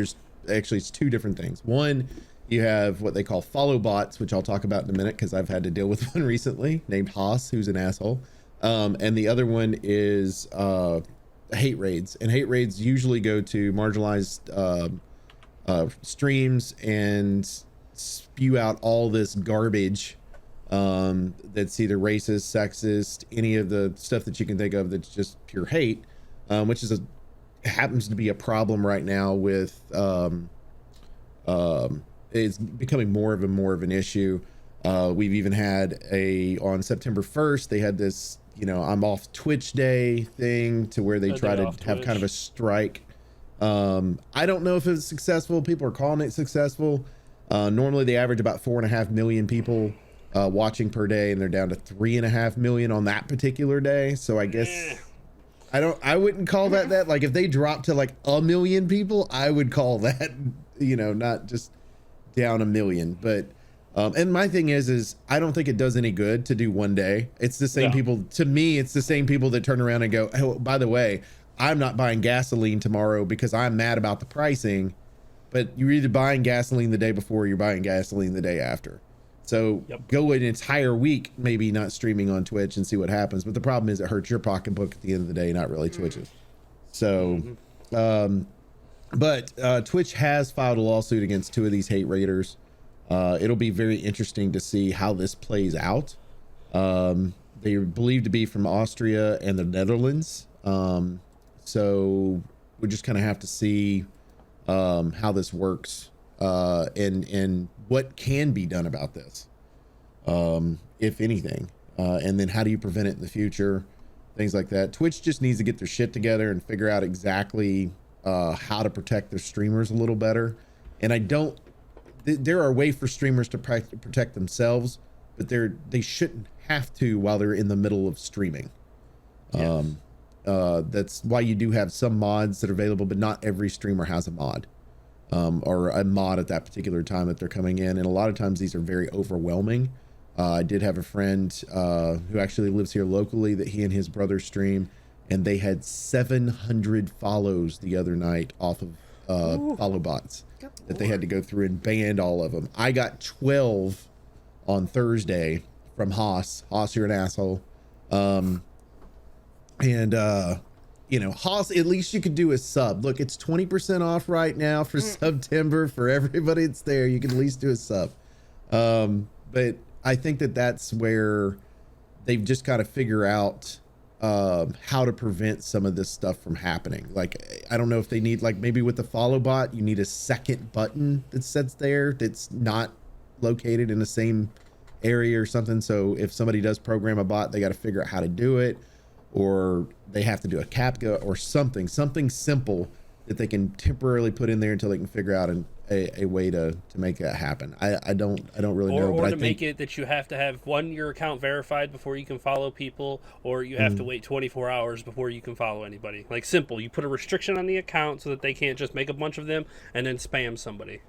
it's two different things. One, you have what they call follow bots, which I'll talk about in a minute because I've had to deal with one recently named Haas, who's an asshole. And the other one is hate raids. And hate raids usually go to marginalized streams and spew out all this garbage that's either racist, sexist, any of the stuff that you can think of that's just pure hate, which happens to be a problem right now with it's becoming more of an issue. We've even had on September 1st, they had this, I'm off Twitch day thing to where they try to have kind of a strike. I don't know if it's successful. People are calling it successful. Normally they average about 4.5 million people watching per day, and they're down to 3.5 million on that particular day. So I guess I wouldn't call that. Like if they dropped to like 1 million people, I would call that, not just down 1 million. But and my thing is I don't think it does any good to do one day. It's the same people. To me, it's the same people that turn around and go, oh, by the way, I'm not buying gasoline tomorrow because I'm mad about the pricing. But you're either buying gasoline the day before or you're buying gasoline the day after. So go an entire week maybe not streaming on Twitch and see what happens. But the problem is it hurts your pocketbook at the end of the day, not really Twitch's. So, but Twitch has filed a lawsuit against 2 of these hate raiders. It'll be very interesting to see how this plays out. They are believed to be from Austria and the Netherlands. So we just kind of have to see how this works and what can be done about this, if anything, and then how do you prevent it in the future, things like that. Twitch just needs to get their shit together and figure out exactly how to protect their streamers a little better. And there are ways for streamers to protect themselves, but they shouldn't have to while they're in the middle of streaming. Yes. That's why you do have some mods that are available, but not every streamer has a mod, or a mod at that particular time that they're coming in. And a lot of times these are very overwhelming. I did have a friend who actually lives here locally that he and his brother stream, and they had 700 follows the other night off of follow bots that they had to go through and ban all of them. I got 12 on Thursday from Haas. Haas, you're an asshole. Haas, at least you could do a sub. Look, it's 20% off right now for September for everybody that's there. You can at least do a sub. But I think that's where they've just got to figure out how to prevent some of this stuff from happening. Like, I don't know if they need, like, maybe with the follow bot, you need a second button that sits there that's not located in the same area or something. So if somebody does program a bot, they got to figure out how to do it, or they have to do a CAPTCHA or something simple that they can temporarily put in there until they can figure out a way to make that happen. I don't really know. Or but to make it that you have to have your account verified before you can follow people, or you have to wait 24 hours before you can follow anybody. Like, simple. You put a restriction on the account so that they can't just make a bunch of them and then spam somebody.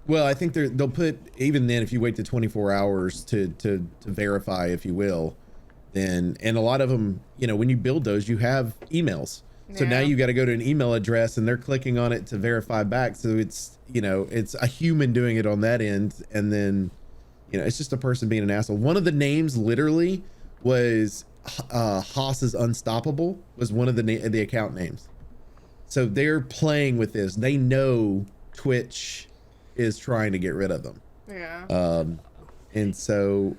Well, I think they'll put, even then, if you wait the 24 hours to verify, if you will, then, and a lot of them, you know, when you build those, you have emails. So now you got to go to an email address and they're clicking on it to verify back. So it's, you know, it's a human doing it on that end. And then, you know, it's just a person being an asshole. One of the names literally was Haas's Unstoppable was one of the account names. So they're playing with this. They know Twitch is trying to get rid of them. Yeah. And so,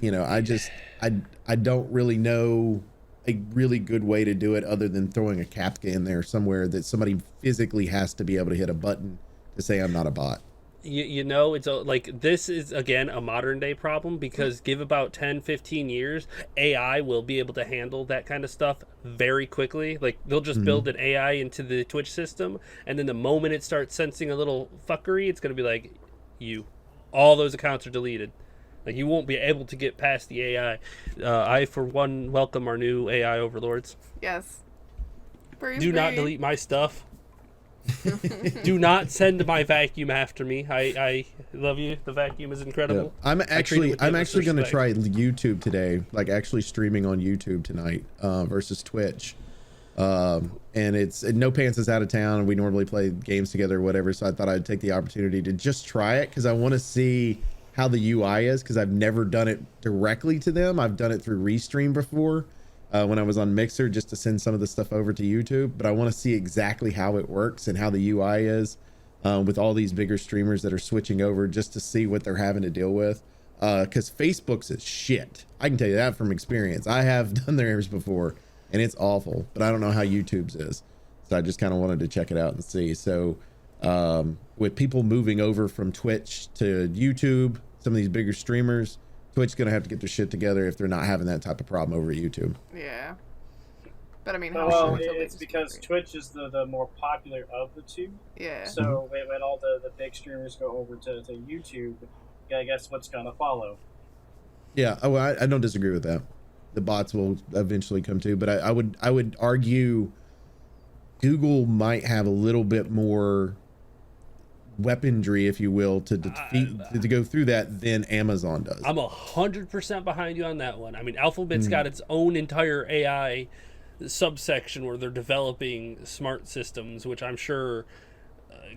you know, I don't really know a really good way to do it other than throwing a CAPTCHA in there somewhere that somebody physically has to be able to hit a button to say I'm not a bot. You know, it's like, this is again a modern day problem, because give about 10-15 years, AI will be able to handle that kind of stuff very quickly. Like, they'll just build an AI into the Twitch system, and then the moment it starts sensing a little fuckery, it's going to be like, all those accounts are deleted. Like, you won't be able to get past the AI. I, for one, welcome our new AI overlords. Yes. Do not delete my stuff. Do not send my vacuum after me. I love you. The vacuum is incredible. Yeah. I'm actually going to try respect. YouTube today, like actually streaming on YouTube tonight versus Twitch. And it's No Pants is out of town, and we normally play games together or whatever. So I thought I'd take the opportunity to just try it because I want to see how the UI is, because I've never done it directly to them. I've done it through Restream before. When I was on Mixer, just to send some of the stuff over to YouTube, but I want to see exactly how it works and how the UI is with all these bigger streamers that are switching over, just to see what they're having to deal with. Because Facebook's is shit. I can tell you that from experience. I have done theirs before, and it's awful, but I don't know how YouTube's is. So I just kind of wanted to check it out and see. So with people moving over from Twitch to YouTube, some of these bigger streamers, Twitch's gonna have to get their shit together if they're not having that type of problem over at YouTube. Yeah. But I mean, well, it's because Twitch is the more popular of the two. Yeah. So when all the big streamers go over to YouTube, I guess what's gonna follow? Yeah, I don't disagree with that. The bots will eventually come too, but I would argue Google might have a little bit more weaponry, if you will, to defeat to go through that than Amazon does. I'm 100% behind you on that one. I mean, Alphabet's got its own entire AI subsection where they're developing smart systems, which I'm sure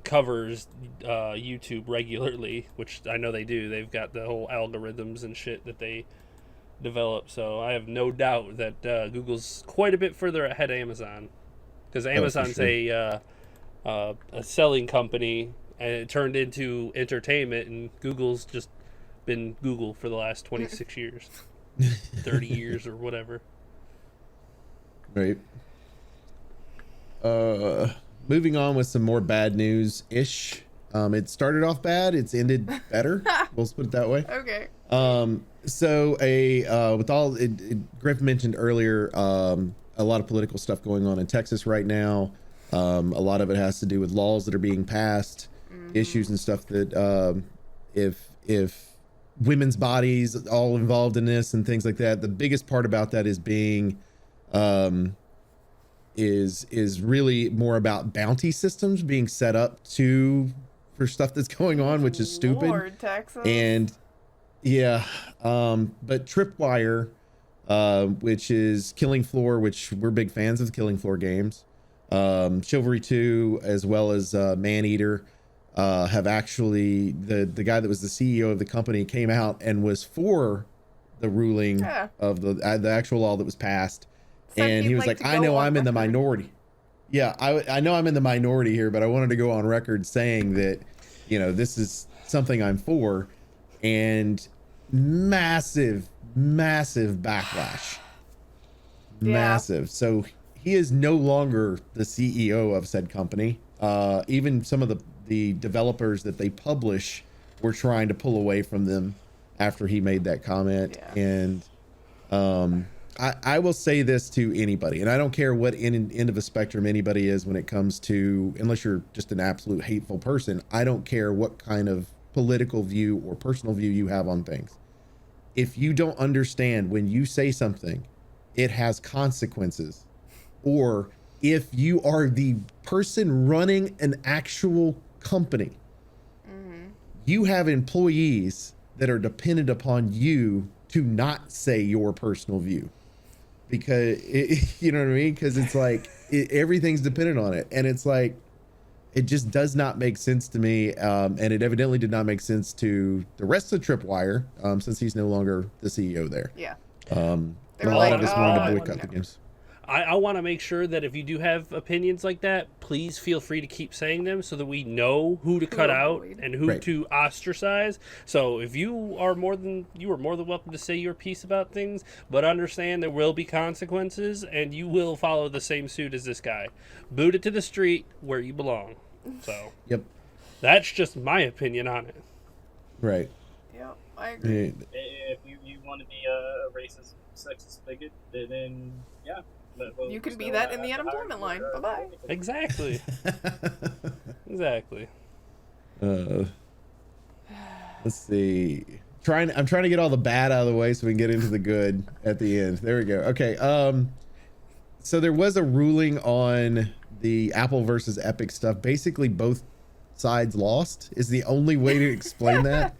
covers YouTube regularly, which I know they do. They've got the whole algorithms and shit that they develop. So I have no doubt that Google's quite a bit further ahead of Amazon, because Amazon's a selling company, and it turned into entertainment, and Google's just been Google for the last 26 years, 30 years or whatever. Right. Moving on with some more bad news-ish. It started off bad, it's ended better. We'll put it that way. Okay. So with all Griff mentioned earlier, a lot of political stuff going on in Texas right now. A lot of it has to do with laws that are being passed, issues and stuff that if women's bodies all involved in this and things like that. The biggest part about that is being is really more about bounty systems being set up for stuff that's going on, which is stupid. Lord, Texas. And yeah, but Tripwire, which is Killing Floor, which we're big fans of the Killing Floor games, Chivalry 2, as well as Maneater, have actually, the guy that was the CEO of the company came out and was for the ruling of the actual law that was passed. And he was like, I know I'm in the minority. Yeah, I know I'm in the minority here, but I wanted to go on record saying that, you know, this is something I'm for. And massive backlash. Massive. So he is no longer the CEO of said company. Even some of the developers that they publish were trying to pull away from them after he made that comment. And I will say this to anybody, and I don't care what end of a spectrum anybody is when it comes to, unless you're just an absolute hateful person, I don't care what kind of political view or personal view you have on things. If you don't understand when you say something, it has consequences, or if you are the person running an actual company you have employees that are dependent upon you to not say your personal view, because you know what I mean? Because it's like everything's dependent on it, and it's like it just does not make sense to me, and it evidently did not make sense to the rest of Tripwire, since he's no longer the CEO there. Yeah. A They're lot like, of us wanted to "Oh, boycott the no." games. I want to make sure that if you do have opinions like that, please feel free to keep saying them so that we know who to cut out avoid. and who Right. to ostracize. So if you are more than welcome to say your piece about things, but understand there will be consequences and you will follow the same suit as this guy. Boot it to the street where you belong. So Yep. that's just my opinion on it. Right. Yeah, I agree. Yeah. If you want to be a racist, sexist bigot, then yeah. You can be that in the unemployment line. Bye-bye. Exactly. Exactly. Let's see. I'm trying to get all the bad out of the way so we can get into the good at the end. There we go. Okay. So there was a ruling on the Apple versus Epic stuff. Basically, both sides lost is the only way to explain that.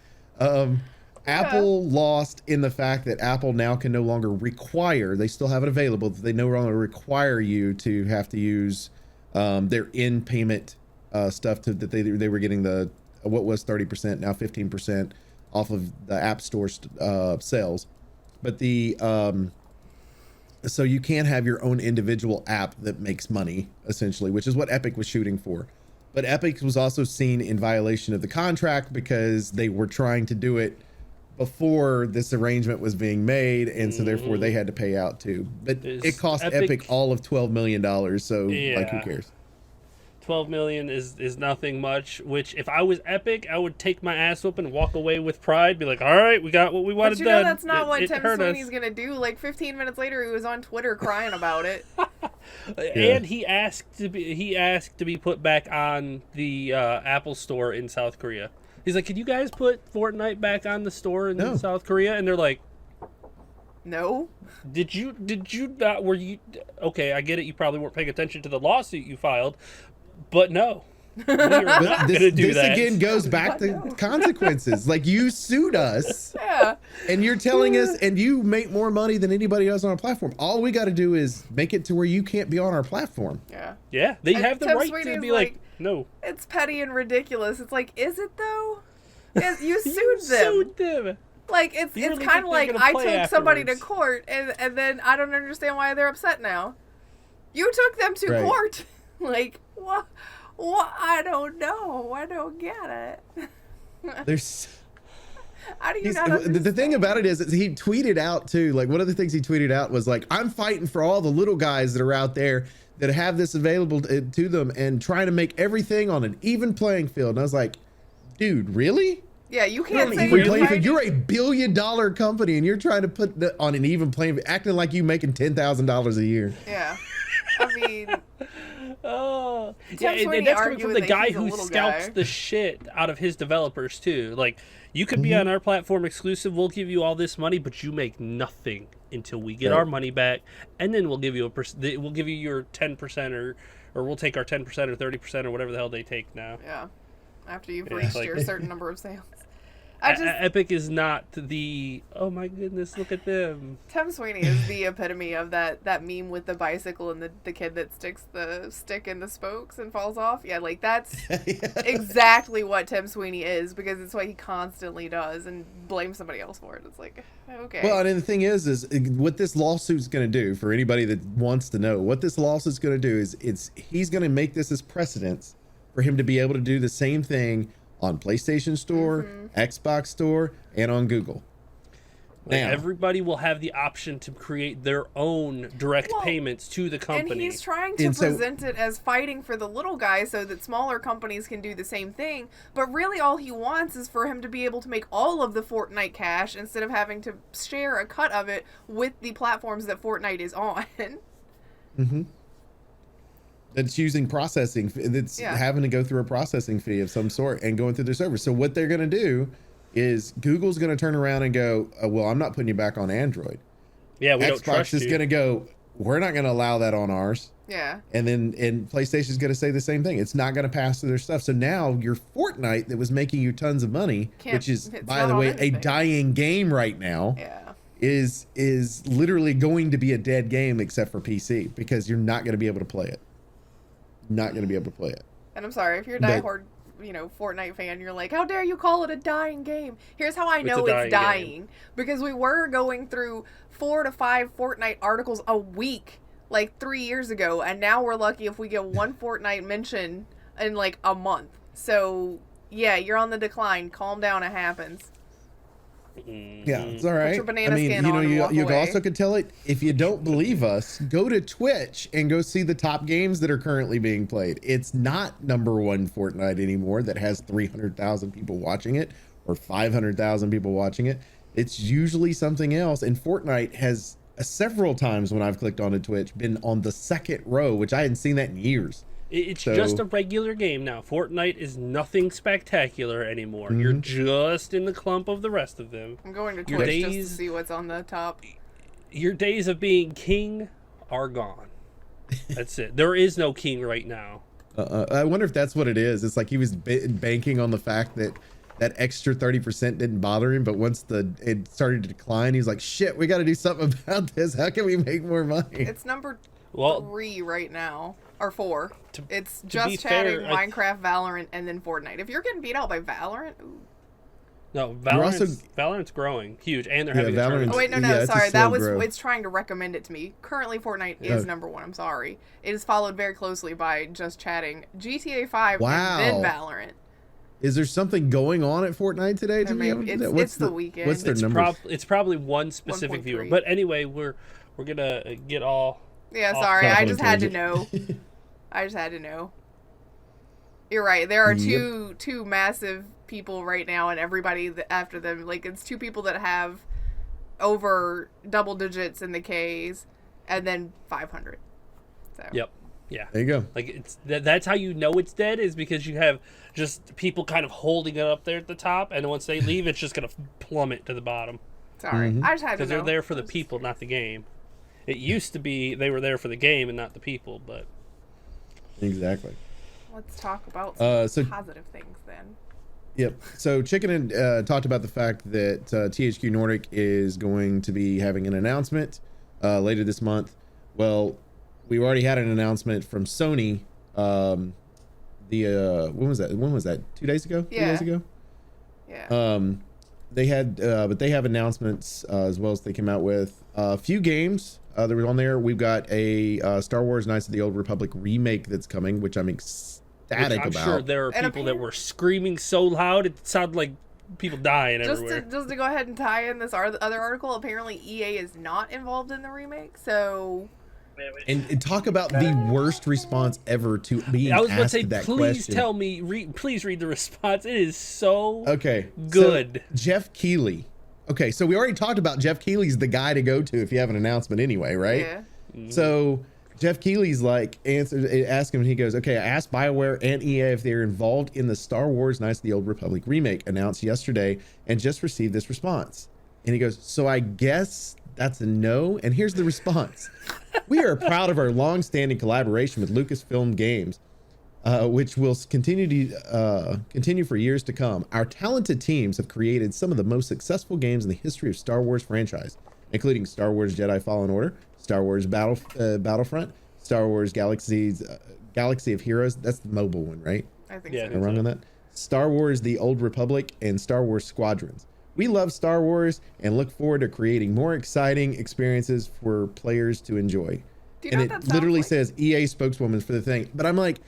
Apple lost in the fact that Apple now can no longer require, they still have it available, but they no longer require you to have to use their in-payment stuff that they were getting the, what was 30%, now 15% off of the App Store sales. But so you can't have your own individual app that makes money, essentially, which is what Epic was shooting for. But Epic was also seen in violation of the contract because they were trying to do it before this arrangement was being made, and so therefore they had to pay out too. But it cost Epic all of $12 million, so like, who cares? 12 million is nothing much, which if I was Epic, I would take my ass up and walk away with pride, be like, all right, we got what we wanted But you done. know that's not what Tim hurt Sweeney's us. gonna do. Like 15 minutes later, he was on Twitter crying about it. And he asked to be put back on the Apple Store in South Korea. He's like, "Can you guys put Fortnite back on the store in South Korea?" And they're like, No. Did you not? Were you okay? I get it. You probably weren't paying attention to the lawsuit you filed, but no, we are not going to do this that. again goes back to consequences. Like, you sued us, Yeah. and you're telling us, and you make more money than anybody else on our platform. All we got to do is make it to where you can't be on our platform. Yeah. Yeah, they And have the Tim right Sweeney to is be like, no. It's petty and ridiculous. It's like, is it though? You sued You them. sued them. Like it's You really kind think of they're like gonna I play took somebody to afterwards? court and then I don't understand why they're upset now. You took them to Right. court. Like what? What? I don't know. I don't get it. There's How do you not understand? the thing about it is he tweeted out too, like, one of the things he tweeted out was like, I'm fighting for all the little guys that are out there that have this available to them and trying to make everything on an even playing field. And I was like, dude, really? Yeah, you You're can't on an say even you're playing field. fighting. You're a $1 billion company and you're trying to put on an even playing field, acting like you making $10,000 a year. Yeah. I mean, Oh, Tim yeah, Sweeney and that's coming arguing from the that guy he's a who little scalps guy. the shit out of his developers too. Like, you could be on our platform exclusive. We'll give you all this money, but you make nothing until we get Right. our money back, and then we'll give you we'll give you your 10% or we'll take our 10% or 30% or whatever the hell they take now. yeah. After you've Yeah, reached like- your certain number of sales. I just Epic is not the, oh my goodness, look at them. Tim Sweeney is the epitome of that meme with the bicycle and the kid that sticks the stick in the spokes and falls off. Yeah, like that's exactly what Tim Sweeney is, because it's what he constantly does and blames somebody else for it. It's like, okay. Well, and the thing is what this lawsuit's going to do, for anybody that wants to know, what this lawsuit's going to do is he's going to make this as precedence for him to be able to do the same thing on PlayStation Store, Xbox Store, and on Google. Like, Now, everybody will have the option to create their own direct Well, payments to the company. And he's trying to And so- present it as fighting for the little guy so that smaller companies can do the same thing. But really all he wants is for him to be able to make all of the Fortnite cash instead of having to share a cut of it with the platforms that Fortnite is on. that's using processing, that's Yeah. having to go through a processing fee of some sort and going through their server. So what they're going to do is Google's going to turn around and go, well, I'm not putting you back on Android. Yeah, we don't Xbox trust is you. going to go, we're not going to allow that on ours. Yeah. And PlayStation's going to say the same thing. It's not going to pass through their stuff. So now your Fortnite that was making you tons of money, which is, by the way, a dying game right now, is literally going to be a dead game except for PC, because you're not going to be able to play it. Not going to be able to play it. And I'm sorry, if you're a diehard, Fortnite fan, you're like, how dare you call it a dying game? Here's how I know it's dying. Because we were going through 4 to 5 Fortnite articles a week, like 3 years ago, and now we're lucky if we get one Fortnite mention in like a month. So, yeah, you're on the decline. Calm down, it happens. Yeah, it's all right. Put your banana skin on and walk you away. also could tell it, if you don't believe us, go to Twitch and go see the top games that are currently being played. It's not #1 Fortnite anymore that has 300,000 people watching it or 500,000 people watching it. It's usually something else. And Fortnite has several times when I've clicked onto Twitch been on the second row, which I hadn't seen that in years. It's just a regular game now. Fortnite is nothing spectacular anymore. Mm-hmm. You're just in the clump of the rest of them. I'm going to Twitch just to see what's on the top. Your days of being king are gone. That's it. There is no king right now. I wonder if that's what it is. It's like he was banking on the fact that that extra 30% didn't bother him, but once it started to decline, he's like, shit, we got to do something about this. How can we make more money? It's number 3 right now. Or 4. It's just chatting, Minecraft, Valorant, and then Fortnite. If you're getting beat out by Valorant, ooh. No, Valorant's growing huge, and they're having a tournament. Oh wait, no, sorry. It's trying to recommend it to me. Currently, Fortnite is #1. I'm sorry. It is followed very closely by just chatting, GTA 5, and then Valorant. Is there something going on at Fortnite today? It's the weekend. What's their numbers? It's probably one specific viewer. But anyway, we're gonna get all. Yeah, sorry. I just had to know. I just had to know. You're right. There are two massive people right now, and everybody after them. Like, it's 2 people that have over double digits in the Ks, and then 500. So. Yep. Yeah. There you go. Like, that's how you know it's dead, is because you have just people kind of holding it up there at the top, and once they leave, it's just gonna plummet to the bottom. Sorry, I just had to know. Because they're there for the people, not the game. It used to be they were there for the game and not the people, but. Exactly. Let's talk about some positive things then. Yep. So Chicken had talked about the fact that THQ Nordic is going to be having an announcement later this month. Well, we already had an announcement from Sony. When was that? 2 days ago? Yeah. 3 days ago? Yeah. They had, but they have announcements as well as they came out with a few games. That were on there. We've got a Star Wars Knights of the Old Republic remake that's coming, which I'm ecstatic about. I'm sure there are people that were screaming so loud it sounded like people dying everywhere. Just to go ahead and tie in this other article, apparently EA is not involved in the remake, so... And talk about the worst response ever to being asked that question. I was going to say, please tell me, please read the response. It is so So good. Jeff Keighley. Okay, so we already talked about Jeff Keighley's the guy to go to if you have an announcement anyway, right? Yeah. Mm-hmm. So Jeff Keighley's asked him, and he goes, okay, I asked BioWare and EA if they're involved in the Star Wars Knights of the Old Republic remake announced yesterday and just received this response. And he goes, so I guess that's a no. And here's the response. We are proud of our long-standing collaboration with Lucasfilm Games, which will continue for years to come. Our talented teams have created some of the most successful games in the history of Star Wars franchise, including Star Wars Jedi Fallen Order, Star Wars Battlefront, Star Wars Galaxy of Heroes. That's the mobile one, right? I think so. so. Am I wrong on that? Star Wars The Old Republic and Star Wars Squadrons. We love Star Wars and look forward to creating more exciting experiences for players to enjoy. And it literally says EA spokeswoman for the thing. But I'm like,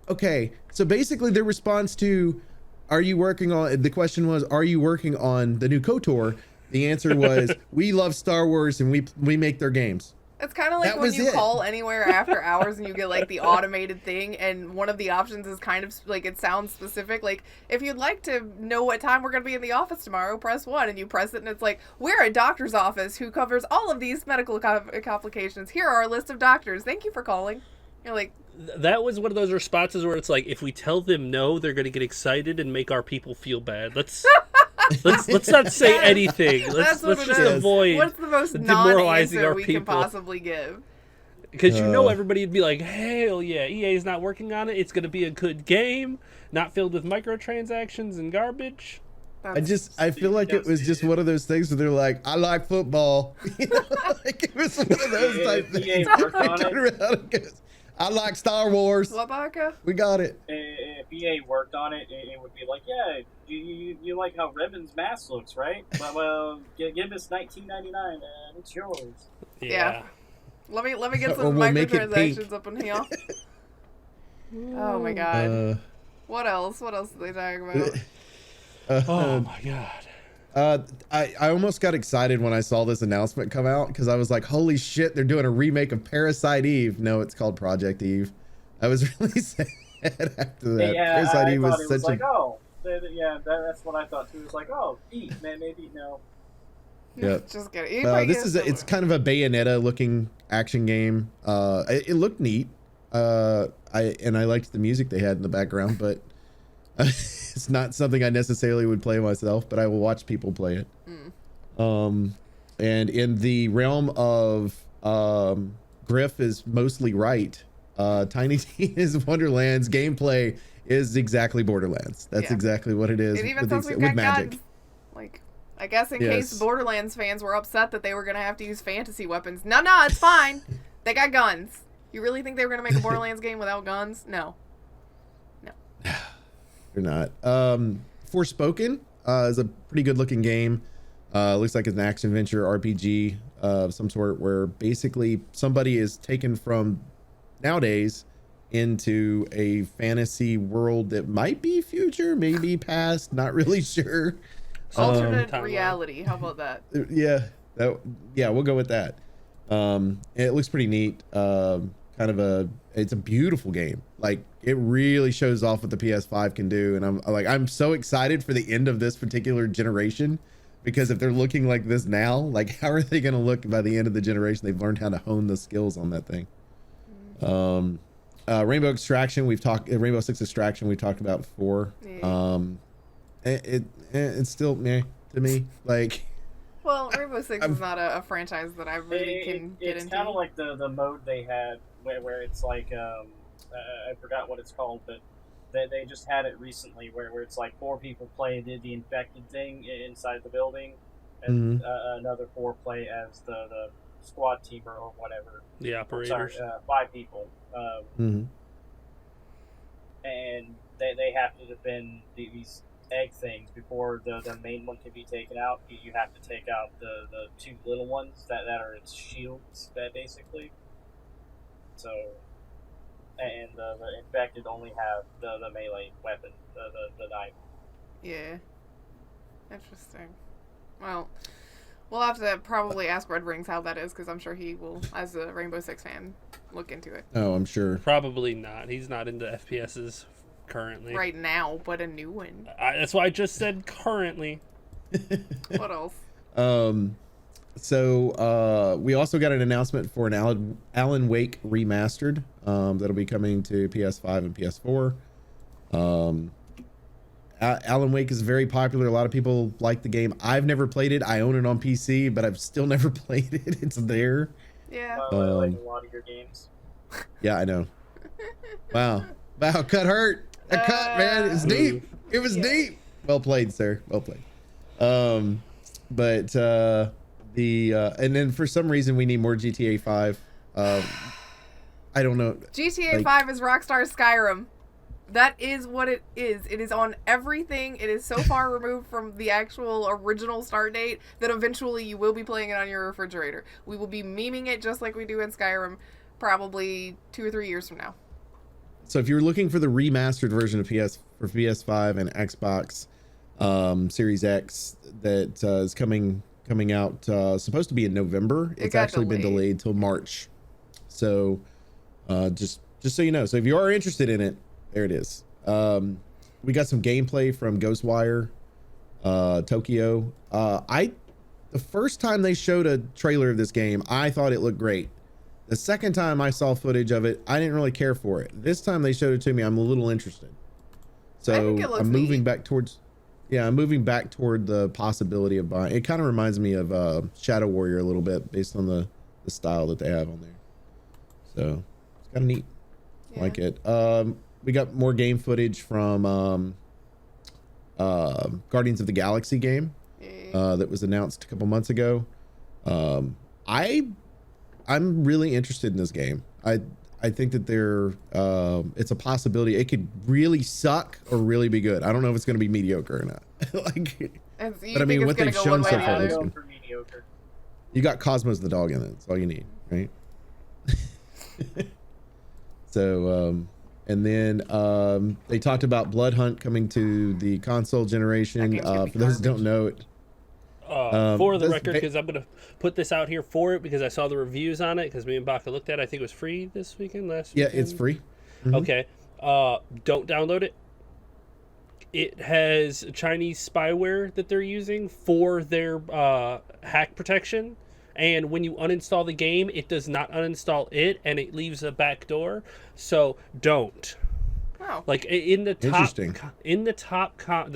okay, so basically their response to, the question was, are you working on the new KOTOR? The answer was, we love Star Wars and we make their games. It's kind of like when you call anywhere after hours and you get like the automated thing, and one of the options is kind of like, it sounds specific. Like, if you'd like to know what time we're going to be in the office tomorrow, press 1, and you press it and it's like, we're a doctor's office who covers all of these medical complications. Here are our list of doctors. Thank you for calling. You're like, that was one of those responses where it's like, if we tell them no, they're going to get excited and make our people feel bad. Let's not say anything. Let's just avoid what's the most demoralizing non-answer our we people. can possibly give. Because everybody would be like, hell yeah, EA's not working on it. It's going to be a good game, not filled with microtransactions and garbage. I feel like it was just one of those things where they're like, I like football. Like it was one of those type things. EA worked on it. I like Star Wars. Wabaka? We got it. If EA worked on it, it would be like, yeah, you like how Ribbon's mask looks, right? Well, give us $19.99 and it's yours. Yeah. Let me get some we'll make it microtransactions up in here. Oh my god. What else? What else did they talk about? Oh my god. I almost got excited when I saw this announcement come out because I was like, holy shit, they're doing a remake of Parasite Eve. No, it's called Project Eve. I was really sad after that. Yeah, Parasite Eve was such like, oh, yeah, that's what I thought too. It's like, oh, Eve, man, maybe no. Yeah. Just kidding. It's kind of a Bayonetta looking action game. It looked neat. I liked the music they had in the background, but it's not something I necessarily would play myself, but I will watch people play it. And in the realm of Griff is mostly right. Tiny Tina's Wonderlands gameplay is exactly Borderlands. That's exactly what it is. It even says we've with got magic. guns. Like, I guess in case Borderlands fans were upset that they were going to have to use fantasy weapons. No, it's fine. They got guns. You really think they were going to make a Borderlands game without guns? No. They're not. Forspoken is a pretty good looking game. Looks like it's an action adventure RPG of some sort where basically somebody is taken from nowadays into a fantasy world that might be future, maybe past, not really sure. Alternate reality. How about that? Yeah, we'll go with that. It looks pretty neat. It's a beautiful game. Like it really shows off what the PS5 can do, and I'm so excited for the end of this particular generation, because if they're looking like this now, like how are they going to look by the end of the generation? They've learned how to hone the skills on that thing. Rainbow Extraction, Rainbow Six Extraction we've talked about before. It's still meh to me. Like, well, Rainbow Six is not a franchise that I really can get into. It's kind of like the mode they had where it's like I forgot what it's called, but they just had it recently where it's like 4 people play the infected thing inside the building, and another 4 play as the squad teamer or whatever. The operators. Sorry, 5 people. And they have to defend these egg things before the main one can be taken out. You have to take out the 2 little ones that are its shields, that basically. So, and the infected only have the melee weapon, the knife. Yeah. Interesting. Well, we'll have to probably ask Red Rings how that is, because I'm sure he will, as a Rainbow Six fan, look into it. Oh, I'm sure. Probably not. He's not into FPSs currently. Right now, but a new one. That's why I just said currently. What else? So we also got an announcement for an Alan Wake Remastered that'll be coming to PS5 and PS4. Alan Wake is very popular. A lot of people like the game. I've never played it. I own it on PC, but I've still never played it. It's there. Yeah. I like a lot of your games. Yeah, I know. Wow, cut hurt. That cut, man. It's deep. It was deep. Well played, sir. Well played. But and then for some reason we need more GTA 5. I don't know. GTA 5 is Rockstar Skyrim. That is what it is. It is on everything. It is so far removed from the actual original start date that eventually you will be playing it on your refrigerator. We will be memeing it just like we do in Skyrim probably 2 or 3 years from now. So if you're looking for the remastered version of PS5 and Xbox Series X that is coming out, supposed to be in November. It's actually been delayed till March. So just so you know. So if you are interested in it, there it is. We got some gameplay from Ghostwire Tokyo. The first time they showed a trailer of this game, I thought it looked great. The second time I saw footage of it, I didn't really care for it. This time they showed it to me, I'm a little interested. So I'm moving back towards, I'm moving back toward the possibility of buying. It kind of reminds me of Shadow Warrior a little bit, based on the style that they have on there. So it's kind of neat. Yeah. Like it. We got more game footage from Guardians of the Galaxy game that was announced a couple months ago. I'm really interested in this game. I think that it's a possibility. It could really suck or really be good. I don't know if it's going to be mediocre or not. But I mean, what they've shown so far looks good. Mediocre. You got Cosmos the dog in it. That's all you need, right? So, and then they talked about Blood Hunt coming to the console generation. For those who don't know it, for the record, because I'm gonna put this out here for it because I saw the reviews on it because me and Baka looked at it. I think it was free this weekend, last weekend. Yeah, it's free. Okay. Don't download it. It has Chinese spyware that they're using for their hack protection. And when you uninstall the game, it does not uninstall it, and it leaves a backdoor. So don't. Wow. Like in the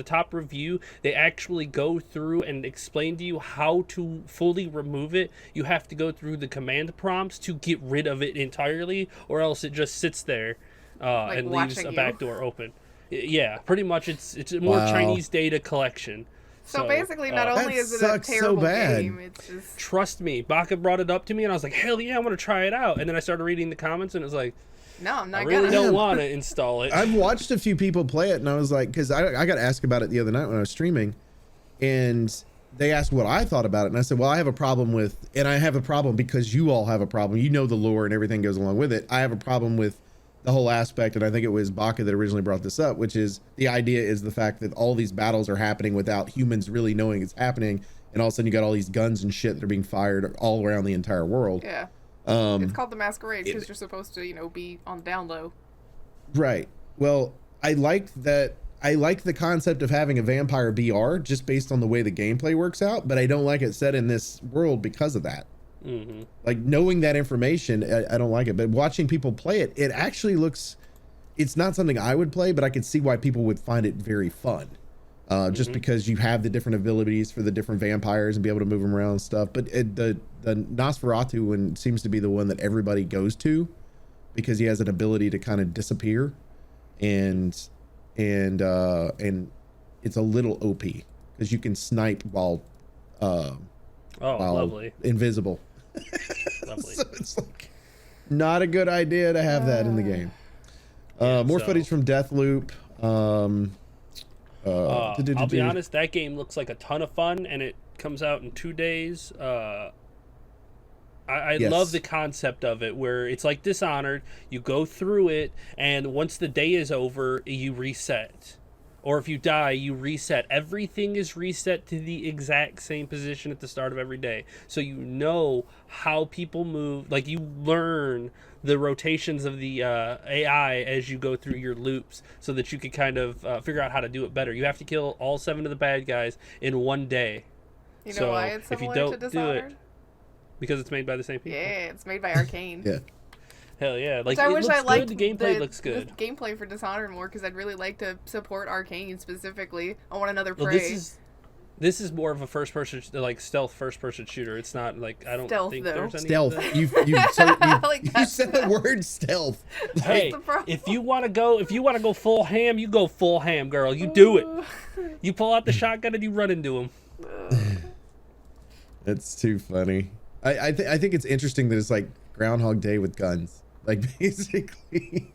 top review, they actually go through and explain to you how to fully remove it. You have to go through the command prompts to get rid of it entirely, or else it just sits there and leaves a backdoor open. Yeah, pretty much. It's more Chinese data collection. So basically, not only is it a terrible game, it's just... Trust me, Baka brought it up to me, and I was like, hell yeah, I want to try it out. And then I started reading the comments, and it was like, no, I'm not I really don't want to install it. I've watched a few people play it, and I was like, because I got asked about it the other night when I was streaming, and they asked what I thought about it, and I said, well, I have a problem with, and I have a problem because you all have a problem. You know the lore and everything goes along with it. I have a problem with the whole aspect, and I think it was Baka that originally brought this up, which is the idea is the fact that all these battles are happening without humans really knowing it's happening, and all of a sudden you got all these guns and shit that are being fired all around the entire world. Yeah. It's called the Masquerade because you're supposed to, be on the down low. Right. Well, I like that. I like the concept of having a vampire BR just based on the way the gameplay works out, but I don't like it set in this world because of that. Mm-hmm. Like knowing that information, I don't like it. But watching people play it, it actually looks. It's not something I would play, but I could see why people would find it very fun. Just because you have the different abilities for the different vampires and be able to move them around and stuff. But the Nosferatu one seems to be the one that everybody goes to because he has an ability to kind of disappear, and it's a little OP because you can snipe while lovely, invisible. Lovely. So it's like not a good idea to have that in the game. More footage from Deathloop. I'll be honest, that game looks like a ton of fun, and it comes out in 2 days. I love the concept of it, where it's like Dishonored. You go through it, and once the day is over, you reset. Or if you die, you reset. Everything is reset to the exact same position at the start of every day. So you know how people move. Like, you learn the rotations of the AI as you go through your loops so that you can kind of figure out how to do it better. You have to kill all 7 of the bad guys in 1 day. You know why it's similar to Dishonored? Because it's made by the same people. Yeah, it's made by Arcane. Yeah. Hell yeah! Like, I wish I liked the gameplay looks good. The gameplay for Dishonored more because I'd really like to support Arcane specifically. I want another Prey. Well, this is more of a first-person, like stealth first-person shooter. It's not like I don't think there's any stealth. You said the word stealth. Hey, if you want to go full ham, you go full ham, girl. You do it. You pull out the shotgun and you run into him. That's too funny. I think it's interesting that it's like Groundhog Day with guns. Like, basically,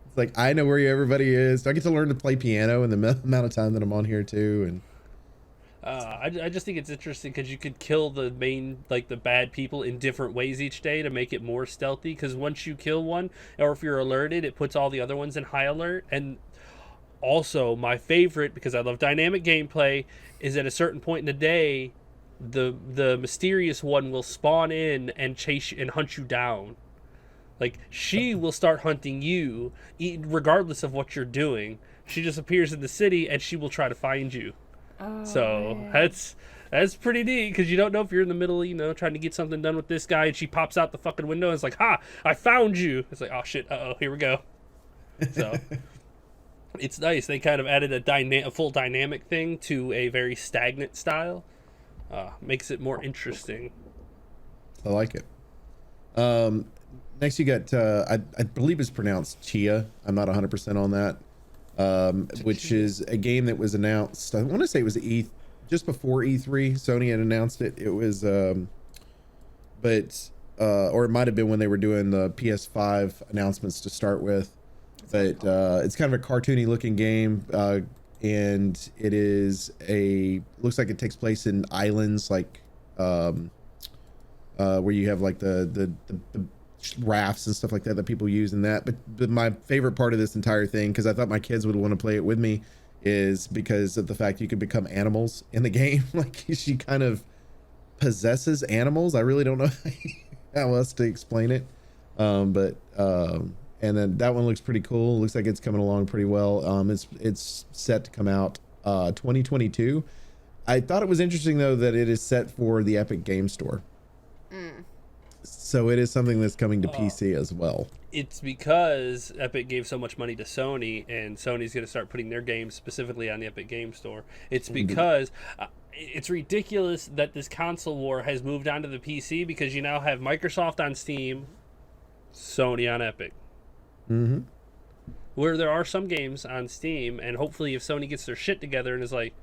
it's like, I know where everybody is. I get to learn to play piano in the amount of time that I'm on here too. And I just think it's interesting because you could kill the bad people in different ways each day to make it more stealthy. Because once you kill one, or if you're alerted, it puts all the other ones in high alert. And also, my favorite, because I love dynamic gameplay, is at a certain point in the day, the mysterious one will spawn in and chase you and hunt you down. Like, she will start hunting you regardless of what you're doing. She just appears in the city and she will try to find you. That's pretty neat because you don't know if you're in the middle, trying to get something done with this guy, and she pops out the fucking window and it's like, ha, I found you. It's like, oh shit, here we go. So it's nice. They kind of added a full dynamic thing to a very stagnant style. Makes it more interesting. I like it. Next you got I believe it's pronounced Chia. I'm not 100% on that. Which is a game that was announced. I want to say it was just before E3. Sony had announced it. It was or it might have been when they were doing the PS5 announcements to start with. But it's kind of a cartoony looking game, and it is looks like it takes place in islands, like where you have like the rafts and stuff like that people use in that. But my favorite part of this entire thing, because I thought my kids would want to play it with me, is because of the fact you can become animals in the game. Like she kind of possesses animals. I really don't know how else to explain it. And then that one looks pretty cool. Looks like it's coming along pretty well. It's set to come out 2022. I thought it was interesting though that it is set for the Epic Game Store. So it is something that's coming to PC as well. It's because Epic gave so much money to Sony, and Sony's going to start putting their games specifically on the Epic Game Store. It's because it's ridiculous that this console war has moved on to the PC, because you now have Microsoft on Steam, Sony on Epic. Mm-hmm. Where there are some games on Steam, and hopefully if Sony gets their shit together and is like,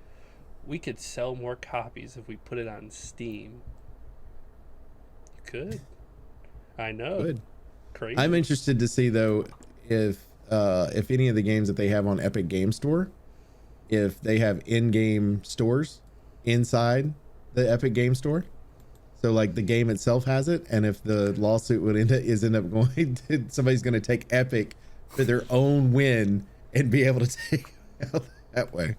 we could sell more copies if we put it on Steam. You could. I know. Good. Crazy. I'm interested to see though if any of the games that they have on Epic Game Store, if they have in-game stores inside the Epic Game Store. So like the game itself has it, and if the lawsuit would end up going to, somebody's going to take Epic for their own win and be able to take it out that way.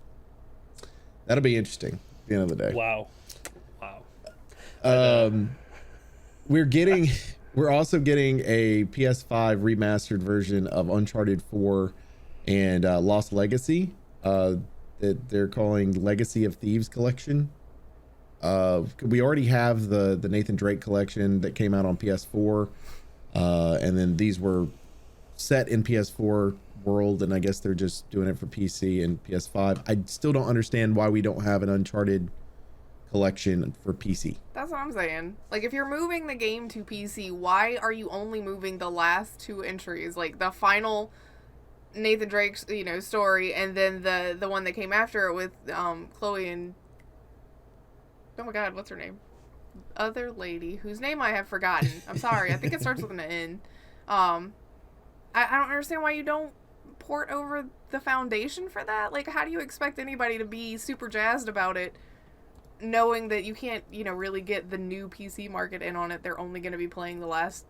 That'll be interesting at the end of the day. Wow. We're also getting a PS5 remastered version of Uncharted 4 and Lost Legacy that they're calling Legacy of Thieves Collection. We already have the Nathan Drake collection that came out on PS4, and then these were set in PS4 world, and I guess they're just doing it for PC and PS5. I still don't understand why we don't have an Uncharted collection for PC. That's what I'm saying. Like, if you're moving the game to PC, why are you only moving the last two entries? Like, the final Nathan Drake's, story, and then the one that came after it with Chloe and... Oh my god, what's her name? Other lady, whose name I have forgotten. I'm sorry, I think it starts with an N. I don't understand why you don't port over the foundation for that. Like, how do you expect anybody to be super jazzed about it, knowing that you can't, really get the new PC market in on it? They're only going to be playing the last,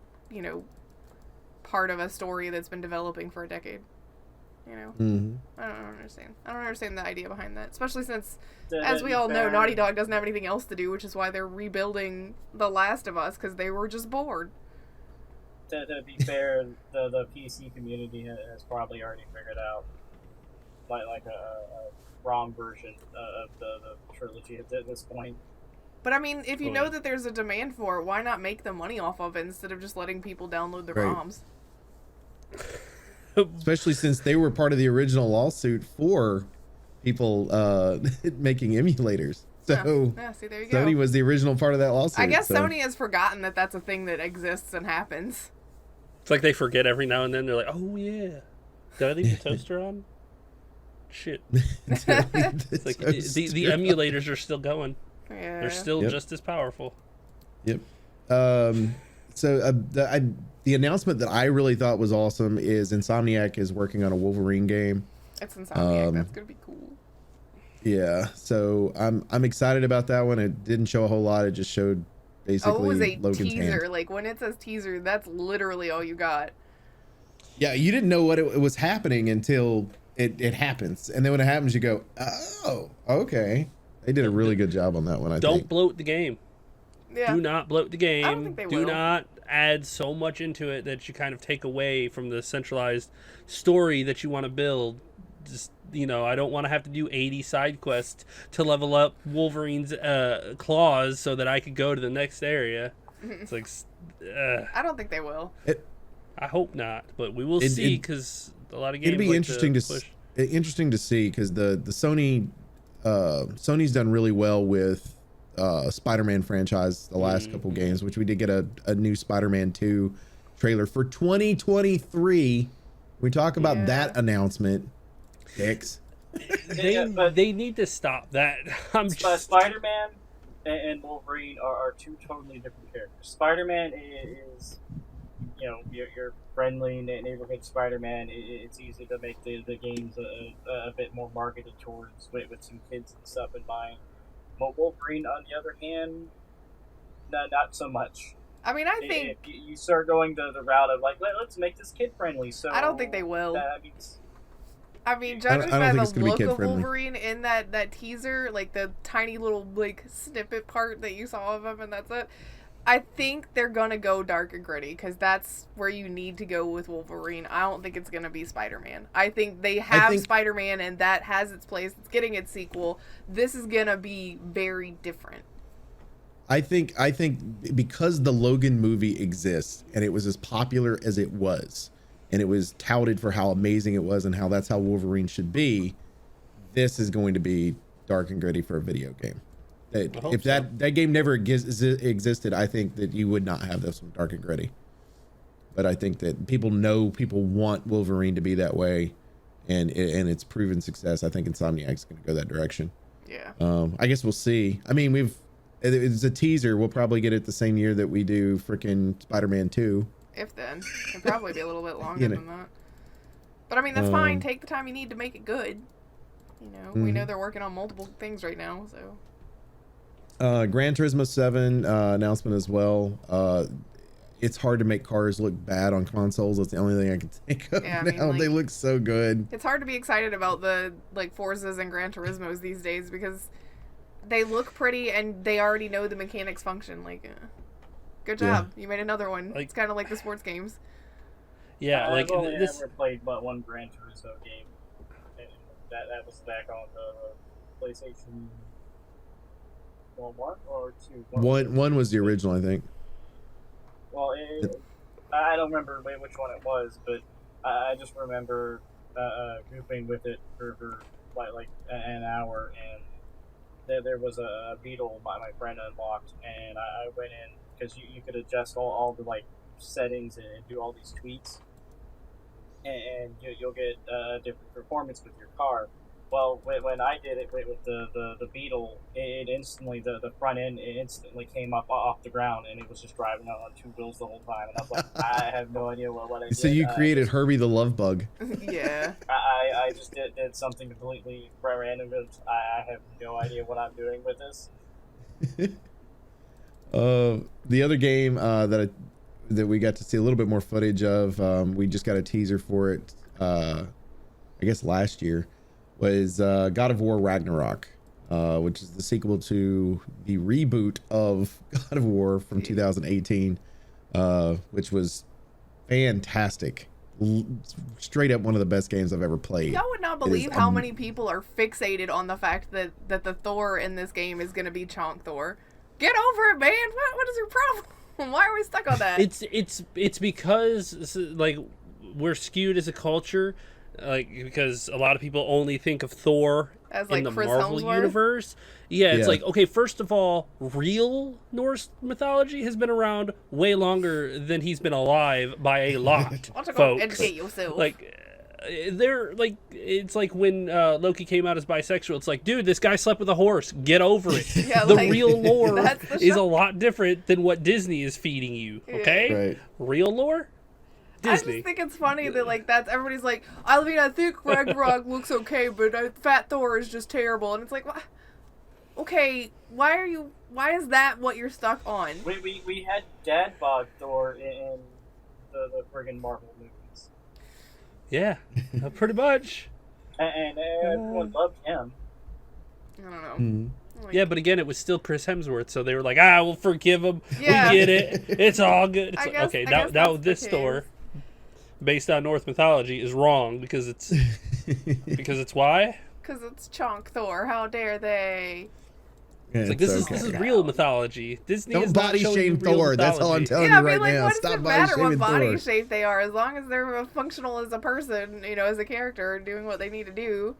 part of a story that's been developing for a decade. Mm-hmm. I don't understand. I don't understand the idea behind that, especially since, as we all know, Naughty Dog doesn't have anything else to do, which is why they're rebuilding The Last of Us, because they were just bored. To be fair, the PC community has probably already figured out like a ROM version of the trilogy at this point. But I mean, if you know that there's a demand for it, why not make the money off of it instead of just letting people download the ROMs? Especially since they were part of the original lawsuit for people making emulators. So yeah, see, there you go. Sony was the original part of that lawsuit. I guess Sony has forgotten that that's a thing that exists and happens. It's like they forget every now and then. They're like, oh yeah, did I leave the toaster on? Shit. It's like the emulators are still going. Yeah. They're still just as powerful. Yep. The announcement that I really thought was awesome is Insomniac is working on a Wolverine game. It's Insomniac. That's gonna be cool. Yeah, so I'm excited about that one. It didn't show a whole lot. It just showed basically it was a Logan's teaser. hand. Like, when it says teaser, that's literally all you got. Yeah, you didn't know what it was happening until it happens, and then when it happens, you go, oh, okay. They did a really good job on that one. I think. Don't bloat the game. Yeah. Do not bloat the game. I don't think they Do will. not add so much into it that you kind of take away from the centralized story that you want to build. Just, I don't want to have to do 80 side quests to level up Wolverine's claws so that I could go to the next area. It's like, I don't think they will. I hope not, but we will see, because a lot of games. It'd be interesting to see, because the Sony's done really well with Spider-Man franchise the last couple games, which we did get a new Spider-Man 2 trailer for 2023. We talk about Yeah. that announcement. Dicks. They need to stop that. Spider-Man and Wolverine are two totally different characters. Spider-Man is, your friendly neighborhood Spider-Man. It's easy to make the games a bit more marketed towards with some kids and stuff in mind. But Wolverine, on the other hand, not so much. I mean, I think if you start going the route of like, let's make this kid friendly. So I don't think they will. That means, I mean, I judging don't by think it's the gonna be look of kid-friendly. Wolverine in that teaser, like the tiny little like snippet part that you saw of him, and that's it. I think they're gonna go dark and gritty because that's where you need to go with Wolverine. I don't think it's gonna be Spider-Man. I think they have Spider-Man, and that has its place. It's getting its sequel. This is gonna be very different. I think because the Logan movie exists and it was as popular as it was, and it was touted for how amazing it was and how that's how Wolverine should be, this is going to be dark and gritty for a video game. If that game never existed, I think that you would not have this one dark and gritty. But I think that people want Wolverine to be that way, and it's proven success. I think Insomniac's going to go that direction. Yeah. I guess we'll see. I mean, it's a teaser. We'll probably get it the same year that we do freaking Spider-Man 2. If then. It'll probably be a little bit longer than that. But I mean, that's fine. Take the time you need to make it good. We know they're working on multiple things right now, so. Gran Turismo 7 announcement as well. It's hard to make cars look bad on consoles. That's the only thing I can think of now. They look so good. It's hard to be excited about the Forzas and Gran Turismos these days because they look pretty and they already know the mechanics function. Good job. You made another one. It's kind of like the sports games. Yeah, I've only ever played but one Gran Turismo game. And that was back on the PlayStation 1 or 2? One was the original, I think. Well, I don't remember which one it was, but I just remember goofing with it for like an hour, and there was a Beetle my friend unlocked, and I went in because you could adjust all the settings and do all these tweaks, and you'll get a different performance with your car. Well, when I did it with the Beetle, it instantly, the front end instantly came up off the ground, and it was just driving on two wheels the whole time. And I was like, I have no idea what I did. So you created Herbie the Love Bug. Yeah. I just did something completely random. I have no idea what I'm doing with this. The other game that we got to see a little bit more footage of, we just got a teaser for it, I guess last year, was God of War Ragnarok, which is the sequel to the reboot of God of War from 2018, which was fantastic. Straight up one of the best games I've ever played. Y'all would not believe how many people are fixated on the fact that the Thor in this game is going to be Chonk Thor. Get over it, man. What is your problem? Why are we stuck on that? It's because we're skewed as a culture. Because a lot of people only think of Thor as in the Chris Marvel Hemsworth? universe. Yeah, it's okay, first of all, real Norse mythology has been around way longer than he's been alive by a lot, Why don't you go folks. educate yourself? It's like when Loki came out as bisexual. It's like, dude, this guy slept with a horse. Get over it. Yeah, the real lore the is a lot different than what Disney is feeding you. Okay, Right. Real lore. Disney. I just think it's funny that that's everybody's like, I mean, I think Ragnarok looks okay, but Fat Thor is just terrible, and it's like, okay, why is that what you're stuck on? We had Dad Bod Thor in the friggin' Marvel movies. Yeah, pretty much. And everyone loved him. I don't know. Mm-hmm. Yeah, but again, it was still Chris Hemsworth, so they were like, we'll forgive him. Yeah. We get it. It's all good. I guess now that's this the Thor, case. based on Norse mythology, is wrong because it's why? Because it's Chonk Thor. How dare they? It's like this is real mythology. Disney Don't is not body showing shame you real Thor. That's all I'm mythology. telling Yeah, I you mean, right now. what does Stop it body matter what shaming body Thor. shape they are, as long as they're functional as a person, as a character, doing what they need to do.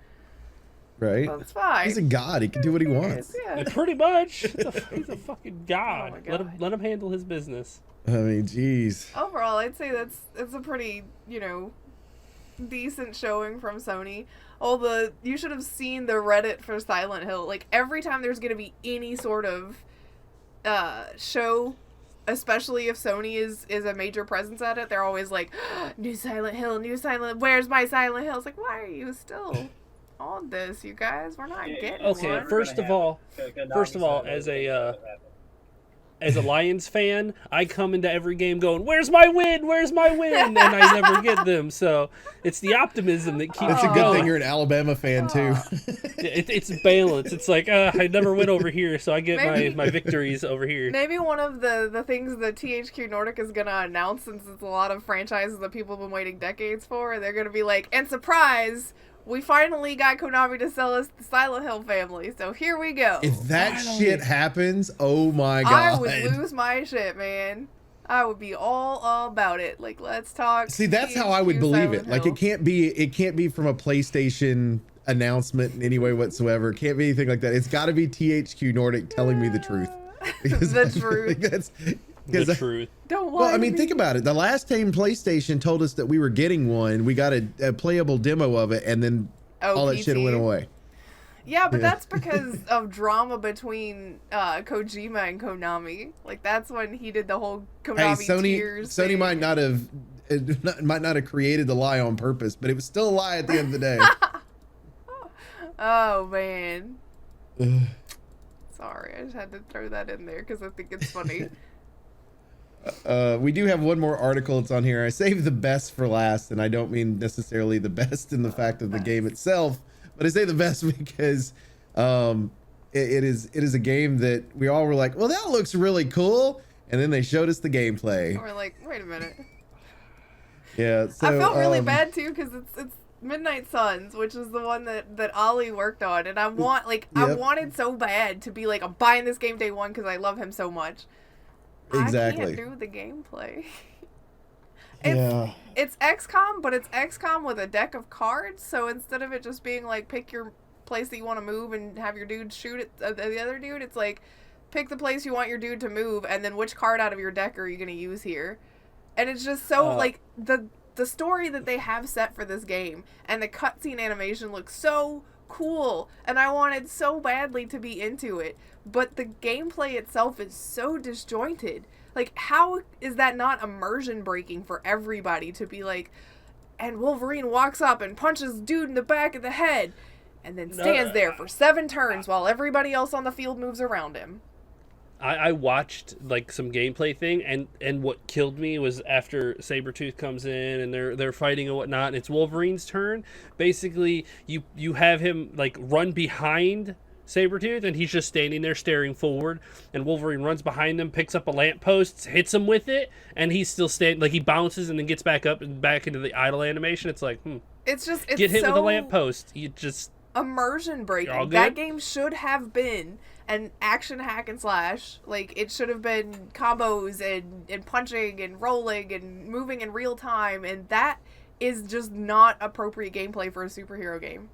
right? That's fine. He's a god. He can do what he wants. Yeah. Pretty much. He's a fucking god. Oh my God. Let him handle his business. I mean, geez. Overall, I'd say it's a pretty, decent showing from Sony. You should have seen the Reddit for Silent Hill. Like, every time there's going to be any sort of show, especially if Sony is a major presence at it, they're always like, new Silent Hill, where's my Silent Hill? It's like, why are you still on this, you guys? We're not getting Okay, one. first of all, as a Lions fan, I come into every game going, "Where's my win? Where's my win?" And I never get them. So it's the optimism that keeps That's you a good going. thing you're an Alabama fan too. It's balance. It's like I never win over here, so I get my victories over here. Maybe one of the things that THQ Nordic is going to announce, since it's a lot of franchises that people have been waiting decades for, they're going to be like, and surprise, we finally got Konami to sell us the Silent Hill family, so here we go. If that shit happens, oh my god. I would lose my shit, man. I would be all about it. Like, let's talk. See, that's how I would THQ believe Silent it. Like, Hill. it can't be from a PlayStation announcement in any way whatsoever. It can't be anything like that. It's got to be THQ Nordic telling me the truth. The truth. That's The truth. Don't lie well, I to mean, me. think about it. The last time PlayStation told us that we were getting one, we got a playable demo of it, and then all that shit PT. went away. Yeah, but Yeah. that's because of drama between Kojima and Konami. Like, that's when he did the whole Konami Hey, tears Sony thing. might not have created the lie on purpose, but it was still a lie at the end of the day. Oh, man. Ugh. Sorry, I just had to throw that in there because I think it's funny. We do have one more article that's on here. I saved the best for last, and I don't mean necessarily the best in the fact of the game itself, but I say the best because it is a game that we all were like, well, that looks really cool, and then they showed us the gameplay. We're like, wait a minute. Yeah, so I felt really bad too because it's Midnight Suns, which is the one that Ollie worked on, and I wanted so bad to be like, I'm buying this game day one because I love him so much. Exactly. I can't do the gameplay. Yeah. It's XCOM, but it's XCOM with a deck of cards. So instead of it just being like pick your place that you want to move and have your dude shoot at the other dude, it's like pick the place you want your dude to move, and then which card out of your deck are you going to use here? And it's just so like the story that they have set for this game and the cutscene animation looks so cool, and I wanted so badly to be into it, but the gameplay itself is so disjointed. Like, how is that not immersion breaking for everybody to be like, and Wolverine walks up and punches dude in the back of the head and then stands there for 7 turns while everybody else on the field moves around him? I watched like some gameplay thing, and what killed me was after Sabretooth comes in and they're fighting and whatnot, and it's Wolverine's turn. Basically, you have him like run behind Sabretooth, and he's just standing there staring forward, and Wolverine runs behind him, picks up a lamppost, hits him with it, and he's still standing, like he bounces and then gets back up and back into the idle animation. It's like, It's get hit with a lamppost. You just immersion breaking. You're all That good? game should have been an action hack and slash. Like, it should have been combos and punching and rolling and moving in real time, and that is just not appropriate gameplay for a superhero game.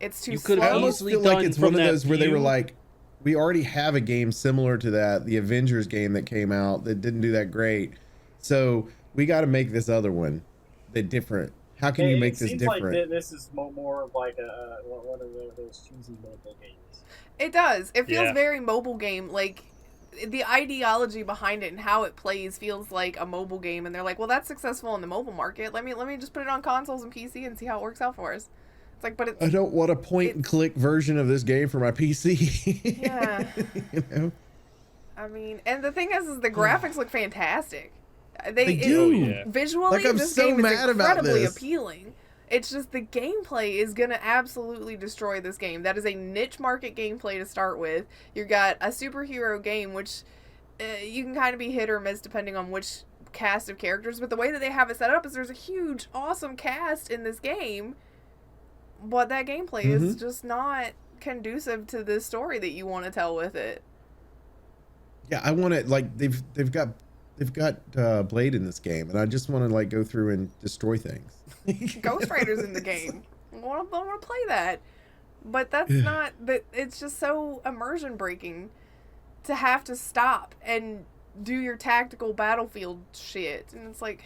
It's too You could slow. have I almost easily feel like done it's from one of that those where they were view. like, we already have a game similar to that, the Avengers game that came out that didn't do that great. So we got to make this other one that different. How can you make it this seems different? Like this is more like one of those cheesy mobile games. It does. It feels Yeah. very mobile game. Like, the ideology behind it and how it plays feels like a mobile game. And they're like, well, that's successful in the mobile market. Let me just put it on consoles and PC and see how it works out for us. It's like, but it's... I don't want a point-and-click version of this game for my PC. Yeah. You know? I mean, and the thing is the graphics look fantastic. They do. Oh, yeah. Visually, Like, I'm this so game is mad about incredibly this. appealing. It's just the gameplay is going to absolutely destroy this game. That is a niche market gameplay to start with. You've got a superhero game, which you can kind of be hit or miss depending on which cast of characters. But the way that they have it set up is there's a huge, awesome cast in this game. But that gameplay is just not conducive to the story that you want to tell with it. Yeah, I want to, like, they've got Blade in this game, and I just want to, like, go through and destroy things. Ghost Rider's in the game. I want to play that. But that's not that. It's just so immersion breaking to have to stop and do your tactical battlefield shit, and it's like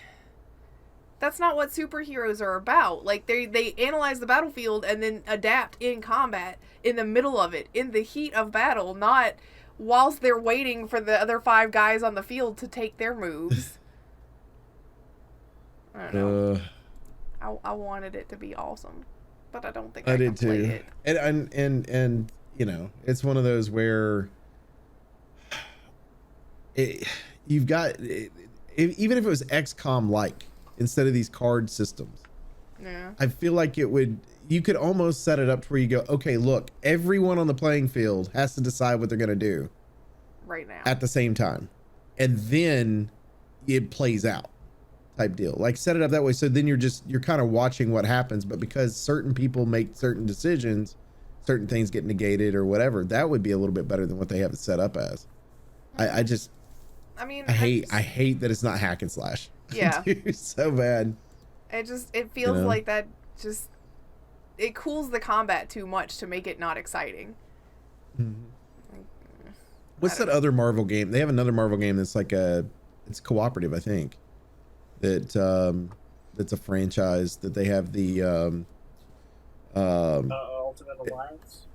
that's not what superheroes are about. Like they analyze the battlefield and then adapt in combat in the middle of it, in the heat of battle, not whilst they're waiting for the other 5 guys on the field to take their moves. I don't know. I wanted it to be awesome, but I don't think I did can play too. it. And you know, it's one of those where you've got even if it was XCOM like instead of these card systems. Yeah. I feel like you could almost set it up to where you go, okay, look, everyone on the playing field has to decide what they're going to do Right now. at the same time. And then it plays out type deal. Like set it up that way. So then you're kind of watching what happens, but because certain people make certain decisions, certain things get negated or whatever, that would be a little bit better than what they have it set up as. I hate that it's not hack and slash. Yeah. Dude, so bad. It feels like that just it cools the combat too much to make it not exciting. What's that other Marvel game? They have another Marvel game that's like it's cooperative, I think. That's a franchise that they have the Ultimate Alliance.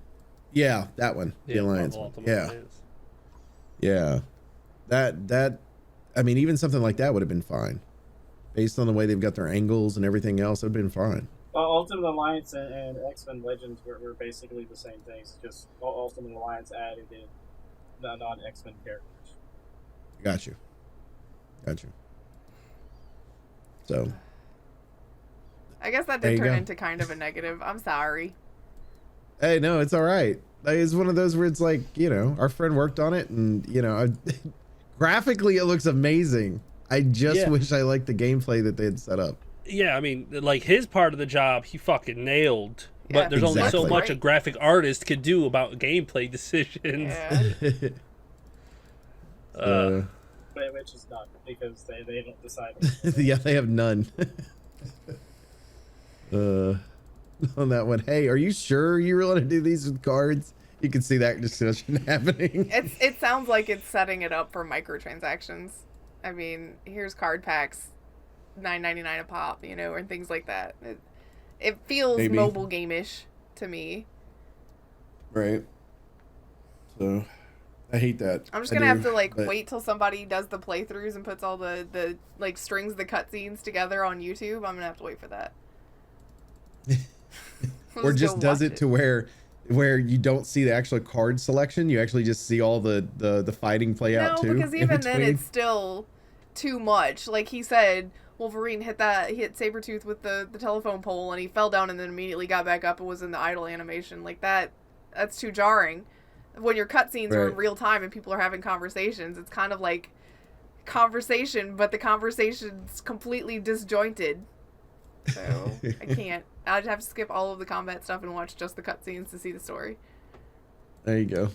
Yeah, that one. The Alliance. Marvel Ultimate Yeah. Alliance. Yeah. That I mean, even something like that would have been fine. Based on the way they've got their angles and everything else, it would have been fine. Ultimate Alliance and X-Men Legends were basically the same things. Just Ultimate Alliance added in the non-X-Men characters. Got you. So I guess that There did you turn go. into kind of a negative. I'm sorry. hey, no, it's all right. Like, it's one of those where it's like, you know, our friend worked on it, and you know, graphically it looks amazing. I just wish I liked the gameplay that they had set up. Yeah, I mean, like his part of the job, he fucking nailed. Yeah. But there's only so Exactly. much a graphic artist could do about gameplay decisions. Yeah. Which is none, because they don't decide. Yeah, they have none. On that one, hey, are you sure you really want to do these with cards? You can see that discussion happening. It sounds like it's setting it up for microtransactions. I mean, here's card packs, $9.99 a pop, you know, and things like that. It feels Maybe. mobile game-ish to me. Right. So, I hate that. I'm just I gonna have do, to like but- wait till somebody does the playthroughs and puts all the like strings the cutscenes together on YouTube. I'm gonna have to wait for that. or just go does watch it to where you don't see the actual card selection. You actually just see all the fighting play out too. No, because in even then between. it's still too much. Like he said, Wolverine hit Sabretooth with the telephone pole and he fell down and then immediately got back up and was in the idle animation. Like that's too jarring. When your cutscenes are in Right. real time and people are having conversations, it's kind of like conversation, but the conversation's completely disjointed. So I can't. I'd have to skip all of the combat stuff and watch just the cutscenes to see the story. There you go.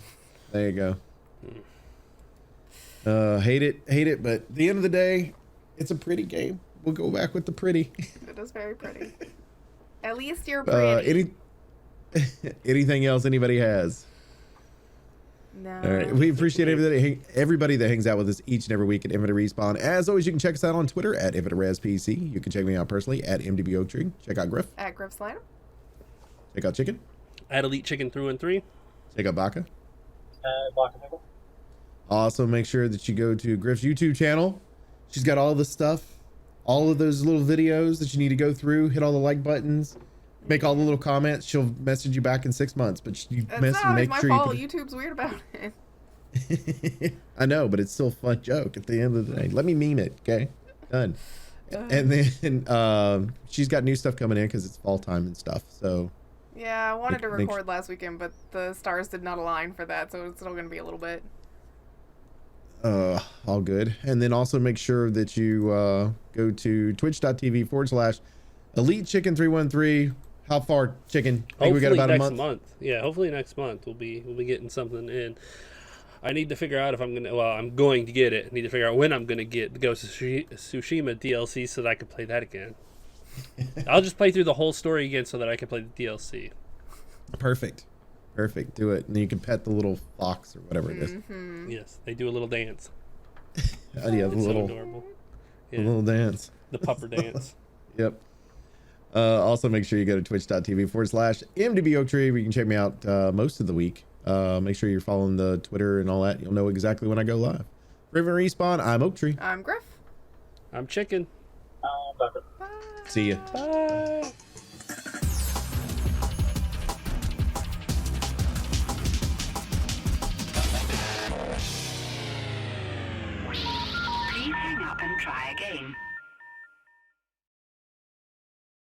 Hate it, but at the end of the day, it's a pretty game. We'll go back with the pretty. It is very pretty. At least you're pretty. Anything else anybody has? No. All right. We appreciate everybody that hangs out with us each and every week at Infinite Respawn. As always, you can check us out on Twitter at InfiniteResPC. You can check me out personally at MDB Oaktree. Check out Griff. At Griff Slider. Check out Chicken. At Elite Chicken through and three. Check out Baka. Baka Pickle. Also, make sure that you go to Griff's YouTube channel. She's got all the stuff, all of those little videos that you need to go through, hit all the like buttons, make all the little comments. She'll message you back in 6 months, but you It's not always make my sure fault. you YouTube's weird about it. can... I know, but it's still a fun joke at the end of the day. Let me meme it, okay? Done. And then she's got new stuff coming in because it's fall time and stuff. So Yeah, I wanted to Make- record last weekend, but the stars did not align for that, so it's still going to be a little bit. all good. And then also make sure that you go to twitch.tv/Elite Chicken 313. How far, Chicken? I think we got Hopefully about a next month. month. Yeah, hopefully next month we'll be getting something in. I need to figure out if I'm gonna. Well, I'm going to get it. I need to figure out when I'm gonna get the Ghost of Tsushima DLC so that I can play that again. I'll just play through the whole story again so that I can play the DLC. Perfect. Do it. And you can pet the little fox or whatever it is. Yes, they do a little dance. Oh, yeah, the It's so little, adorable. the Yeah, little dance. the pupper dance. Yep. Also, make sure you go to twitch.tv/MDB Oaktree, where you can check me out most of the week. Make sure you're following the Twitter and all that. You'll know exactly when I go live. River Respawn, I'm Oaktree. I'm Griff. I'm chicken. Bucket. Bye. See ya. Bye. Please hang up and try again.